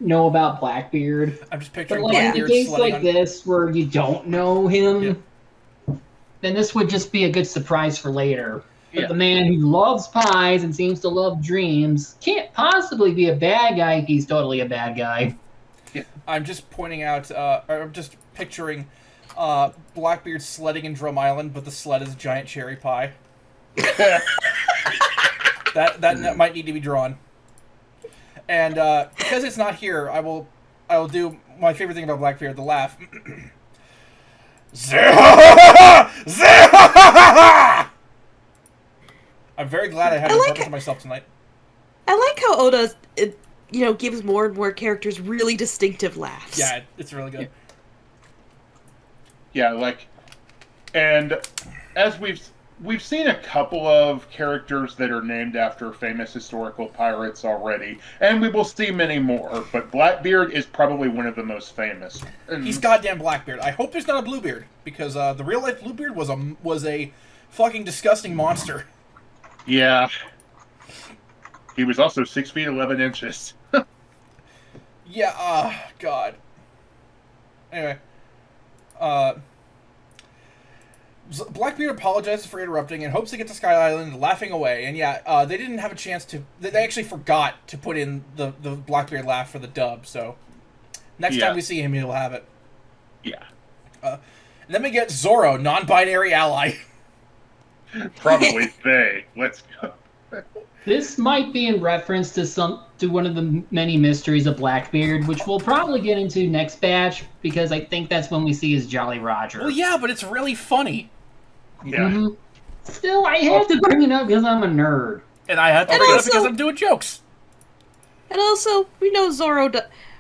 know about Blackbeard. I'm just picturing but, like, Blackbeard in a case like this, where you don't know him, then this would just be a good surprise for later. But the man who loves pies and seems to love dreams can't possibly be a bad guy if he's totally a bad guy. Yeah. I'm just pointing out, I'm just picturing Blackbeard sledding in Drum Island, but the sled is a giant cherry pie. That might need to be drawn. And because it's not here, I will do my favorite thing about Blackbeard, the laugh. I'm very glad I had to purpose to myself tonight. I like how Oda, gives more and more characters really distinctive laughs. Yeah, it's really good. Yeah, like, and as we've seen a couple of characters that are named after famous historical pirates already, and we will see many more, but Blackbeard is probably one of the most famous. He's goddamn Blackbeard. I hope there's not a Bluebeard, because the real-life Bluebeard was a fucking disgusting monster. Yeah. He was also 6 feet 11 inches. Yeah, God. Anyway. Blackbeard apologizes for interrupting and hopes to get to Sky Island laughing away. And yeah, they didn't have a chance to... They actually forgot to put in the Blackbeard laugh for the dub, so... Next time we see him, he'll have it. Yeah. And then we get Zoro, non-binary ally. Probably they. Let's go. This might be in reference to one of the many mysteries of Blackbeard, which we'll probably get into next batch, because I think that's when we see his Jolly Roger. Well, yeah, but it's really funny. Yeah. Mm-hmm. Still, I have to bring it up because I'm a nerd. And I have to bring it up because I'm doing jokes. And also, we know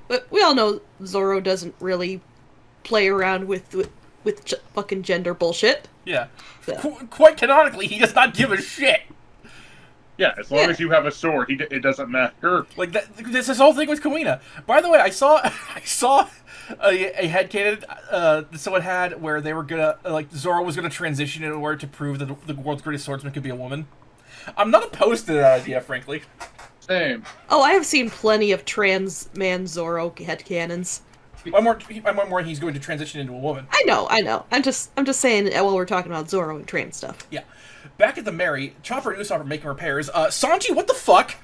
but we all know Zoro doesn't really play around with fucking gender bullshit. Yeah. So. Quite canonically, he does not give a shit. Yeah, as long as you have a sword, it doesn't matter. Like this whole thing with Kuina. By the way, I saw a headcanon someone had where they were gonna Zoro was gonna transition in order to prove that the world's greatest swordsman could be a woman. I'm not opposed to that idea, frankly. Same. Oh, I have seen plenty of trans man Zoro headcanons. I'm more he's going to transition into a woman. I know. I'm just saying while we're talking about Zoro and trans stuff. Yeah. Back at the Mary, Chopper and Usopp are making repairs. Sanji, what the fuck?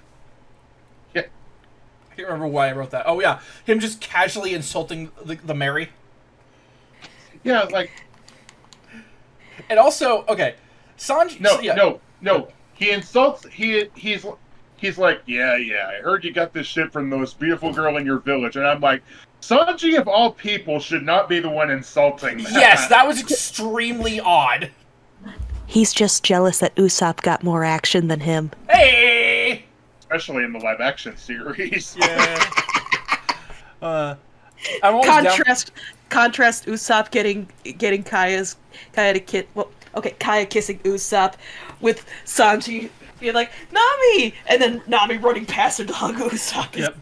Yeah. I can't remember why I wrote that. Oh, yeah. Him just casually insulting the Mary. Yeah, like... And also, okay, Sanji... No. He insults... He's like, yeah, I heard you got this shit from the most beautiful girl in your village. And I'm like, Sanji, of all people, should not be the one insulting that. Yes, that was extremely odd. He's just jealous that Usopp got more action than him. Hey! Especially in the live-action series. Yeah. Contrast Usopp getting Kaya kissing Usopp with Sanji being like, Nami! And then Nami running past her to hug Usopp. Yep.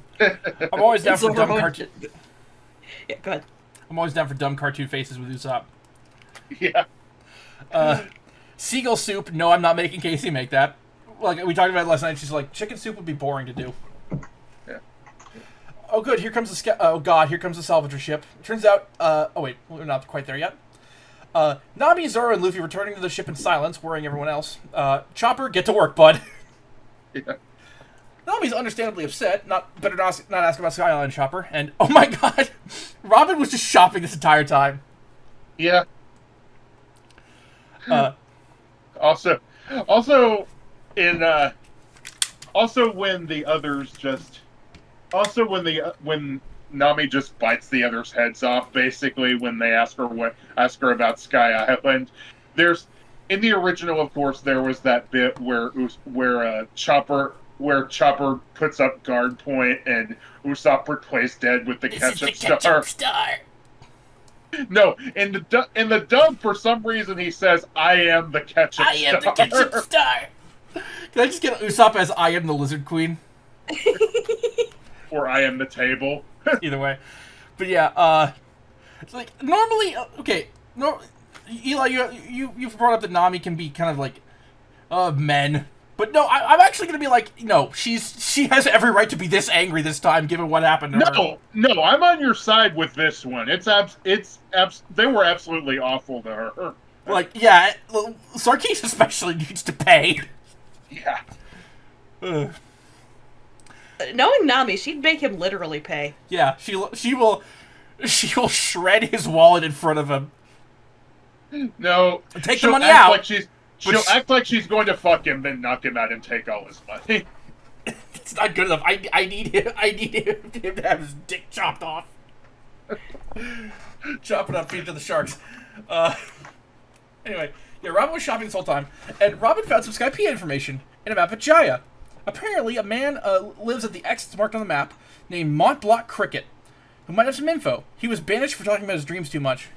I'm always down for dumb cartoon... Yeah, go ahead. I'm always down for dumb cartoon faces with Usopp. Yeah. Seagull soup. No, I'm not making Casey make that. Like we talked about it last night. She's like, chicken soup would be boring to do. Yeah. Oh, good. Here comes the oh god. Here comes the salvager ship. Turns out. Oh wait, we're not quite there yet. Nami, Zoro, and Luffy returning to the ship in silence, worrying everyone else. Chopper, get to work, bud. Yeah. Nami's understandably upset. Better not ask about Skyline Shopper. And, oh my god, Robin was just shopping this entire time. Yeah. Also, when the others just, when Nami just bites the others' heads off, basically when they ask her about Sky Island, in the original, of course, there was that bit where Chopper puts up guard point and Usopp plays dead with the ketchup star. No, in the dub, for some reason he says, "I am the ketchup star." I am the ketchup star. Can I just get Usopp as "I am the lizard queen"? Or "I am the table." Either way, but yeah, it's like normally, okay, no, Eli, you've brought up that Nami can be kind of like, men. But no, I'm actually going to be like, no, she has every right to be this angry this time, given what happened to her. No, I'm on your side with this one. They were absolutely awful to her. Like, yeah, Sarkis especially needs to pay. Yeah. Knowing Nami, she'd make him literally pay. Yeah, she will shred his wallet in front of him. No, take the money out. Like she'll act like she's going to fuck him, then knock him out and take all his money. It's not good enough. I need him to have his dick chopped off. Chop it up, feed it to the sharks. Anyway, yeah, Robin was shopping this whole time, and Robin found some Skypiea information in a map of Jaya. Apparently, a man lives at the exits marked on the map named Mont Blanc Cricket, who might have some info. He was banished for talking about his dreams too much.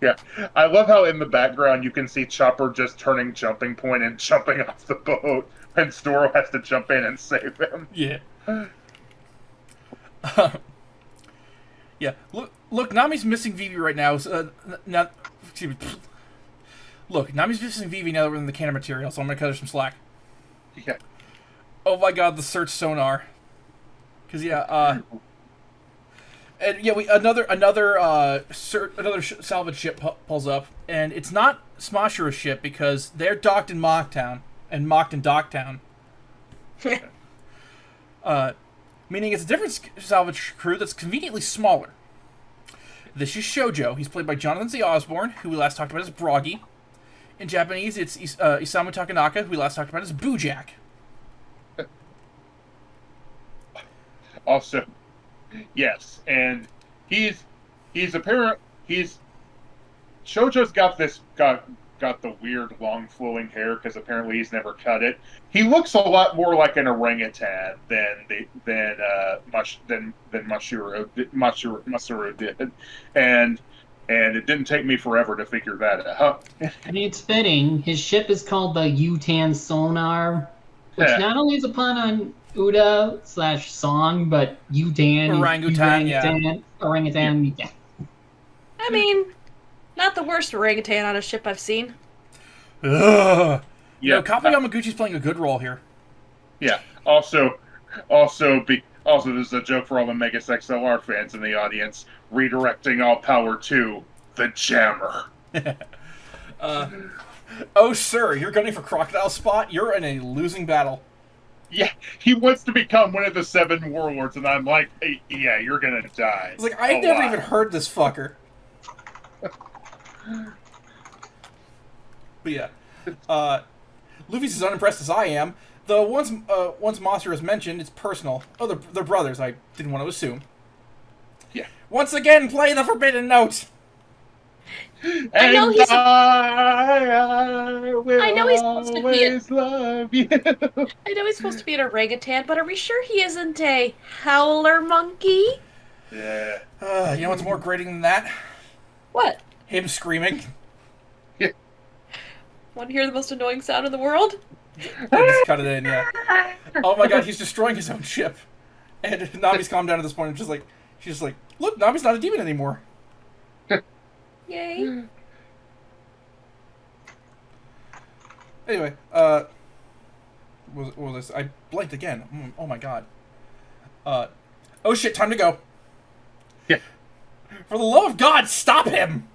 Yeah, I love how in the background you can see Chopper just turning jumping point and jumping off the boat, and Zoro has to jump in and save him. Yeah. Yeah. Look, Nami's missing Vivi right now. Excuse me. Look, Nami's missing Vivi now that we're in the canon material, so I'm gonna cut her some slack. Yeah. Oh my god, the search sonar. Cause yeah, and yeah, another salvage ship pulls up, and it's not Smashura's ship because they're docked in Mocktown and mocked in Docktown. Meaning it's a different salvage crew that's conveniently smaller. This is Shoujo. He's played by Jonathan C. Osborne, who we last talked about as Broggy. In Japanese, it's Isamu Takanaka, who we last talked about as Boojak. Also, yes, and Shoujo's got the weird long flowing hair because apparently he's never cut it. He looks a lot more like an orangutan than Masuru did, and it didn't take me forever to figure that out. I mean, it's fitting. His ship is called the Utan Sonar, which not only is a pun on Uda/song, but Udan. Orangutan. Yeah. I mean, not the worst orangutan on a ship I've seen. Ugh. Yeah, Kapu Yamaguchi's playing a good role here. Yeah. Also, this is a joke for all the Megas XLR fans in the audience. Redirecting all power to the Jammer. Oh, sir, you're gunning for Crocodile Spot? You're in a losing battle. Yeah, he wants to become one of the 7 warlords, and I'm like, hey, yeah, you're gonna die. It's like, I've never even heard this fucker. But yeah, Luffy's as unimpressed as I am. Though once Monster is mentioned, it's personal. Oh, they're brothers. I didn't want to assume. Yeah. Once again, play the forbidden note. I know he's supposed to be love you. I know he's supposed to be an orangutan, but are we sure he isn't a howler monkey? Yeah. You know what's more grating than that? What? Him screaming. Yeah. Want to hear the most annoying sound in the world? Just cut it in, yeah. Oh my god, he's destroying his own ship. And Nami's calmed down at this point and she's just like, look, Nami's not a demon anymore. Yay. Anyway, what was this? I blanked again. Oh my god. Oh shit, time to go. Yeah. For the love of God, stop him!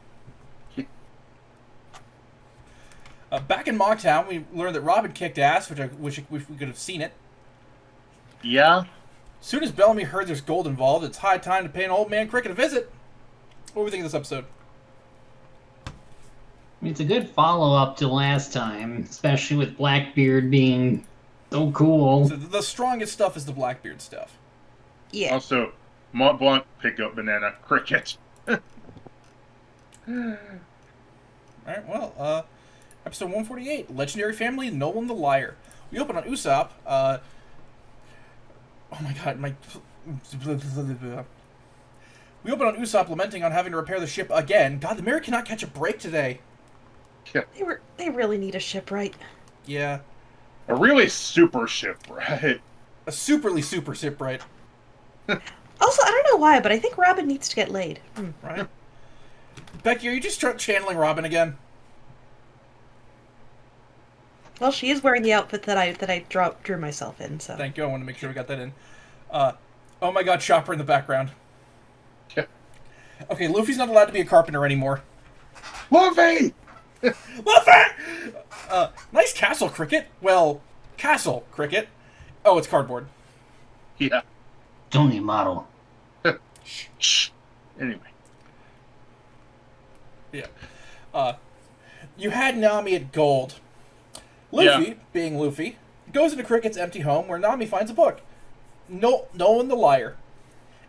Back in Mogtown, we learned that Robin kicked ass, which I wish we could have seen it. Yeah. Soon as Bellamy heard there's gold involved, it's high time to pay an old man Cricket a visit. What do we think of this episode? I mean, it's a good follow-up to last time, especially with Blackbeard being so cool. So the strongest stuff is the Blackbeard stuff. Yeah. Also, Mont Blanc pick up banana Cricket. Alright, well, episode 148, Legendary Family, Nolan the Liar. We open on Usopp, oh my god, we open on Usopp lamenting on having to repair the ship again. God, the Mary cannot catch a break today. They really need a shipwright. Yeah. A really super ship, right? A super shipwright. Also, I don't know why, but I think Robin needs to get laid. Right? Becky, are you just channeling Robin again? Well, she is wearing the outfit that I drew myself in, so. Thank you, I wanted to make sure we got that in. Oh my god, Chopper in the background. Yeah. Okay, Luffy's not allowed to be a carpenter anymore. Luffy! Luffy! Nice castle, Cricket. Well, castle, Cricket. Oh, it's cardboard. Yeah. It's only a model. Shh. Anyway. Yeah. You had Nami at gold. Luffy, being Luffy, goes into Cricket's empty home where Nami finds a book. Nolan the Liar.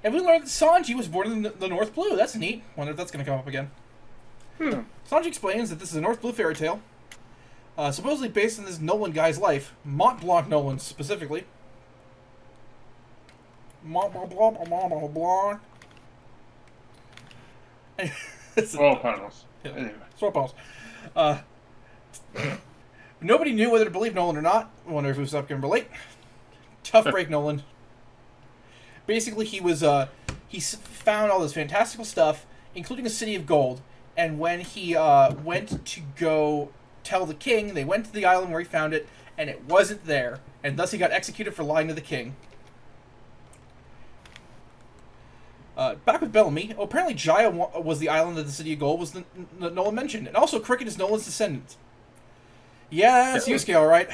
And we learned that Sanji was born in the North Blue. That's neat. Wonder if that's going to come up again. Sanji explains that this is a North Blue fairy tale, supposedly based on this Nolan guy's life. Mont Blanc Nolan, specifically. Mont Blanc. All panels. Yeah. Anyway. Swap balls. Nobody knew whether to believe Nolan or not. I wonder if Usopp can relate. Tough break, Nolan. Basically, he found all this fantastical stuff, including a city of gold. And when he went to go tell the king, they went to the island where he found it, and it wasn't there. And thus he got executed for lying to the king. Back with Bellamy. Oh, apparently Jaya was the island that the city of gold was Nolan mentioned. And also Cricket is Nolan's descendant. Yeah, that's Yusuke, alright.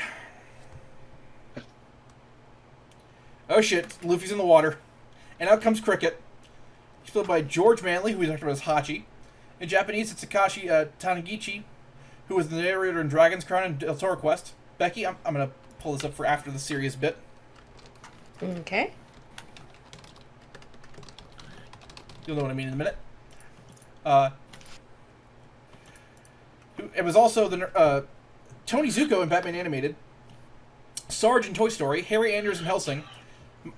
Oh shit, Luffy's in the water. And out comes Cricket. He's played by George Manley, who we talked about as Hachi. In Japanese, it's Takashi Taniguchi, who was the narrator in Dragon's Crown and Del Toro Quest. Becky, I'm going to pull this up for after the serious bit. Okay. You'll know what I mean in a minute. It was also the Tony Zuko in Batman Animated, Sarge in Toy Story, Harry Anders in Hellsing,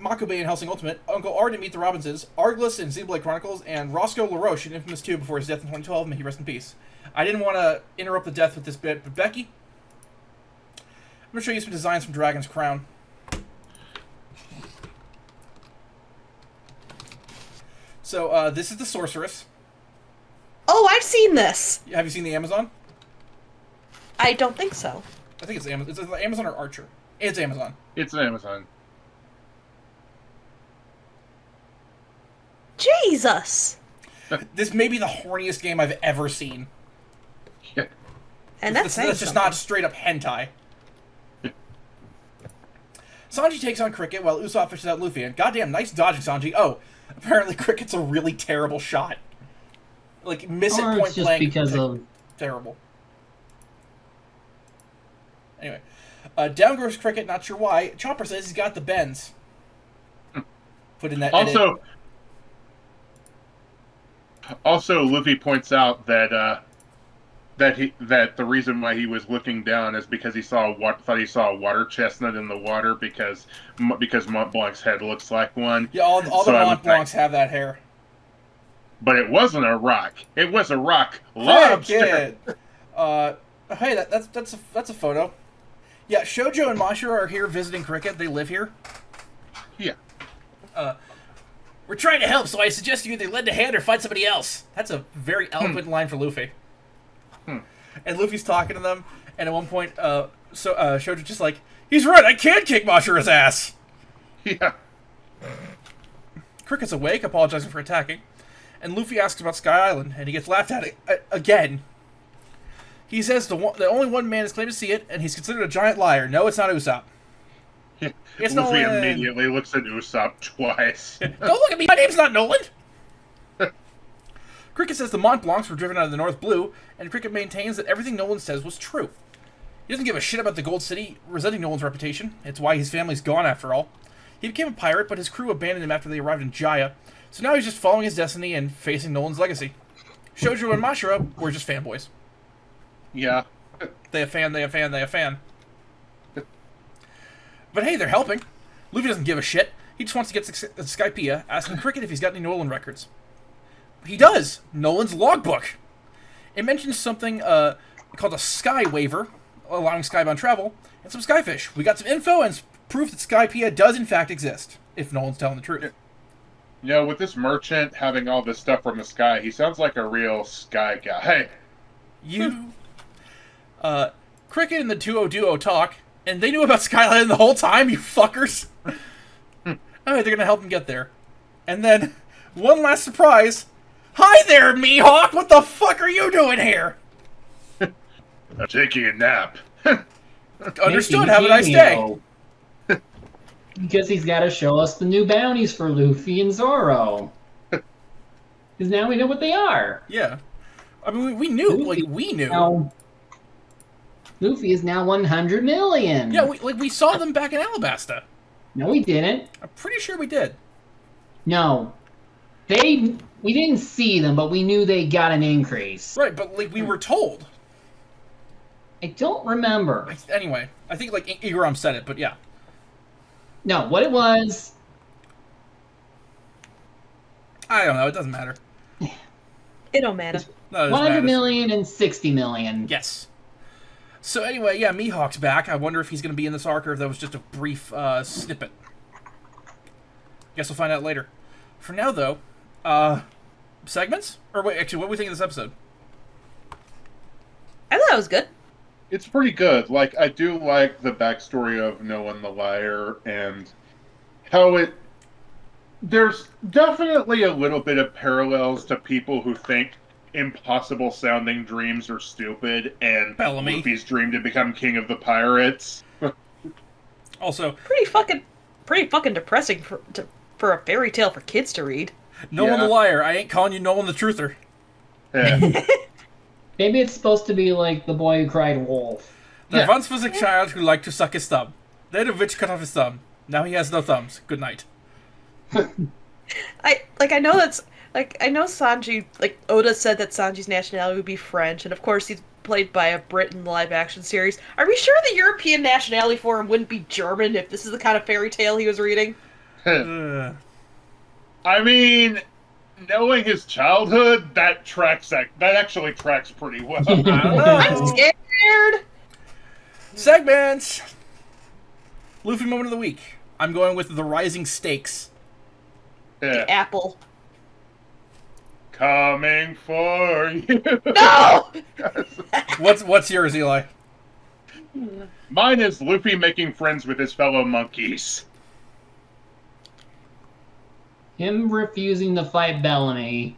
Makabe in Hellsing Ultimate, Uncle Ard in Meet the Robinsons, Arglist in Xenoblade Chronicles, and Roscoe LaRoche in Infamous 2 before his death in 2012. May he rest in peace. I didn't want to interrupt the death with this bit, but Becky, I'm going to show you some designs from Dragon's Crown. So, this is the Sorceress. Oh, I've seen this! Have you seen the Amazon? I don't think so. I think it's Amazon. It's Amazon or Archer. It's Amazon. It's an Amazon. Jesus! This may be the horniest game I've ever seen. Yeah. And that's just not straight up hentai. Sanji takes on Cricket while Usopp fishes out Luffy, and goddamn, nice dodging, Sanji. Oh, apparently Cricket's a really terrible shot. Like, miss it Or point it's just blank. because of... Terrible. Anyway. Down goes Cricket, not sure why. Chopper says he's got the bends. Put in that edit. Also, Luffy points out that that the reason why he was looking down is because he thought he saw a water chestnut in the water because Mont Blanc's head looks like one. Yeah, all the Mont Blancs have that hair. But it wasn't a rock. It was a rock lobster. Hey, that's a photo. Yeah, Shoujo and Mashiro are here visiting Cricket. They live here. Yeah. We're trying to help, so I suggest you either lend a hand or find somebody else. That's a very eloquent line for Luffy. And Luffy's talking to them, and at one point, Shoujo's just like, he's right, I can kick Mashiro's ass! Yeah. Cricket's awake, apologizing for attacking, and Luffy asks about Sky Island, and he gets laughed at again. He says the only one man has claimed to see it, and he's considered a giant liar. No, it's not Usopp. It's Luffy Nolan. immediately looks at Usopp twice. Don't look at me. My name's not Nolan. Cricket says the Mont Blancs were driven out of the North Blue, and Cricket maintains that everything Nolan says was true. He doesn't give a shit about the Gold City, resenting Nolan's reputation. It's why his family's gone after all. He became a pirate, but his crew abandoned him after they arrived in Jaya, so now he's just following his destiny and facing Nolan's legacy. Shoujo and Mashiro were just fanboys. Yeah. They a fan. But hey, they're helping. Luffy doesn't give a shit. He just wants to get to Skypiea, asking Cricket if he's got any Nolan records. He does! Nolan's logbook! It mentions something called a sky waiver, allowing skybound travel, and some skyfish. We got some info and proof that Skypiea does in fact exist, if Nolan's telling the truth. You know, with this merchant having all this stuff from the sky, he sounds like a real sky guy. Cricket and the duo talk, and they knew about Skyline the whole time, you fuckers! Alright, they're gonna help him get there. And then, one last surprise. Hi there, Mihawk! What the fuck are you doing here? I'm taking a nap. Understood, have a nice day. Because he's got to show us the new bounties for Luffy and Zoro. Because now we know what they are. Yeah. I mean, we knew. We knew. Now, Luffy is now 100 million. Yeah, we saw them back in Alabasta. No, we didn't. I'm pretty sure we did. No. We didn't see them, but we knew they got an increase. Right, but we were told. I don't remember. Anyway, I think Igaram said it, but yeah. No, what it was... I don't know, it doesn't matter. It don't matter. No, it 100 matters. million and 60 million. Yes. So anyway, yeah, Mihawk's back. I wonder if he's going to be in this arc or if that was just a brief snippet. Guess we'll find out later. For now, though, segments? Or wait, actually, what do we think of this episode? I thought it was good. It's pretty good. Like, I do like the backstory of Nolan the Liar and how there's definitely a little bit of parallels to people who think impossible sounding dreams are stupid and Bellamy. Luffy's dream to become king of the pirates. Also, Pretty fucking depressing for a fairy tale for kids to read. Nolan Yeah. the Liar. I ain't calling you Nolan the Truther. Yeah. Maybe it's supposed to be like the boy who cried wolf. There Yeah. once was a child who liked to suck his thumb. Then a witch cut off his thumb. Now he has no thumbs. Good night. I know Sanji, Oda said that Sanji's nationality would be French, and of course he's played by a Brit in the live-action series. Are we sure the European nationality for him wouldn't be German if this is the kind of fairy tale he was reading? Uh, I mean, knowing his childhood, that actually tracks pretty well. I don't know. I'm scared! Segments! Luffy moment of the week. I'm going with the rising stakes. Yeah. The apple. Coming for you. No! What's yours, Eli? Mine is Luffy making friends with his fellow monkeys. Him refusing to fight Bellamy.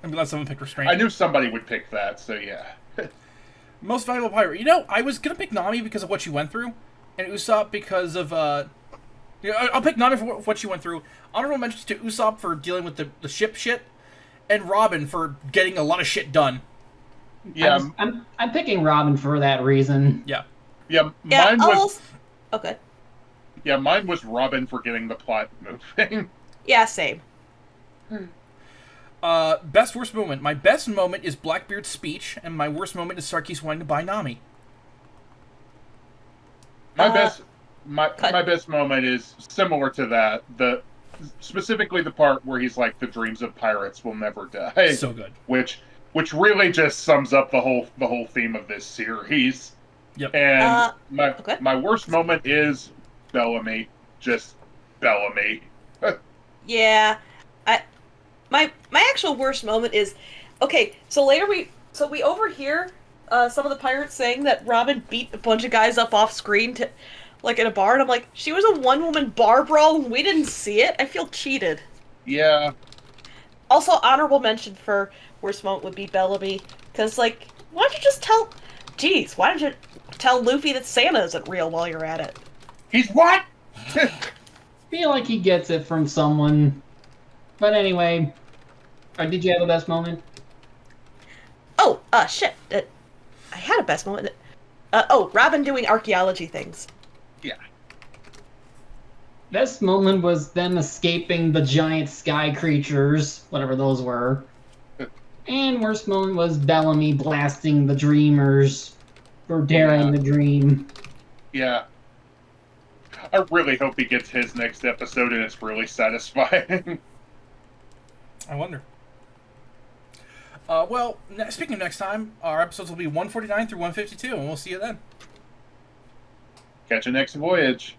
I'm glad someone picked restraint. I knew somebody would pick that, so yeah. Most valuable pirate. You know, I was gonna pick Nami because of what she went through, and Usopp because of I'll pick Nami for what she went through. Honorable mentions to Usopp for dealing with the ship shit, and Robin for getting a lot of shit done. Yeah, I'm picking Robin for that reason. Yeah. yeah. Yeah, Mine was Okay. yeah, mine was Robin for getting the plot moving. Yeah, same. Best worst moment. My best moment is Blackbeard's speech, and my worst moment is Sarkis wanting to buy Nami. My cut. my best moment is similar to that. Specifically the part where he's like, the dreams of pirates will never die. So good. Which really just sums up the whole theme of this series. Yep. And okay. my worst moment is Bellamy. Just Bellamy. Yeah. My actual worst moment is, okay, so later we overhear some of the pirates saying that Robin beat a bunch of guys up off screen to, in a bar, and I'm like, she was a one-woman bar brawl and we didn't see it? I feel cheated. Yeah. Also, honorable mention for worst moment would be Bellamy, because, Why don't you just tell... Jeez, why don't you tell Luffy that Santa isn't real while you're at it? He's what? Feel like he gets it from someone. But anyway, did you have a best moment? Oh, shit. I had a best moment. Robin doing archaeology things. Yeah. Best moment was them escaping the giant sky creatures, whatever those were. And worst moment was Bellamy blasting the Dreamers for daring the dream. Yeah. I really hope he gets his next episode and it's really satisfying. I wonder. Well, speaking of next time, our episodes will be 149 through 152, and we'll see you then. Catch you next voyage.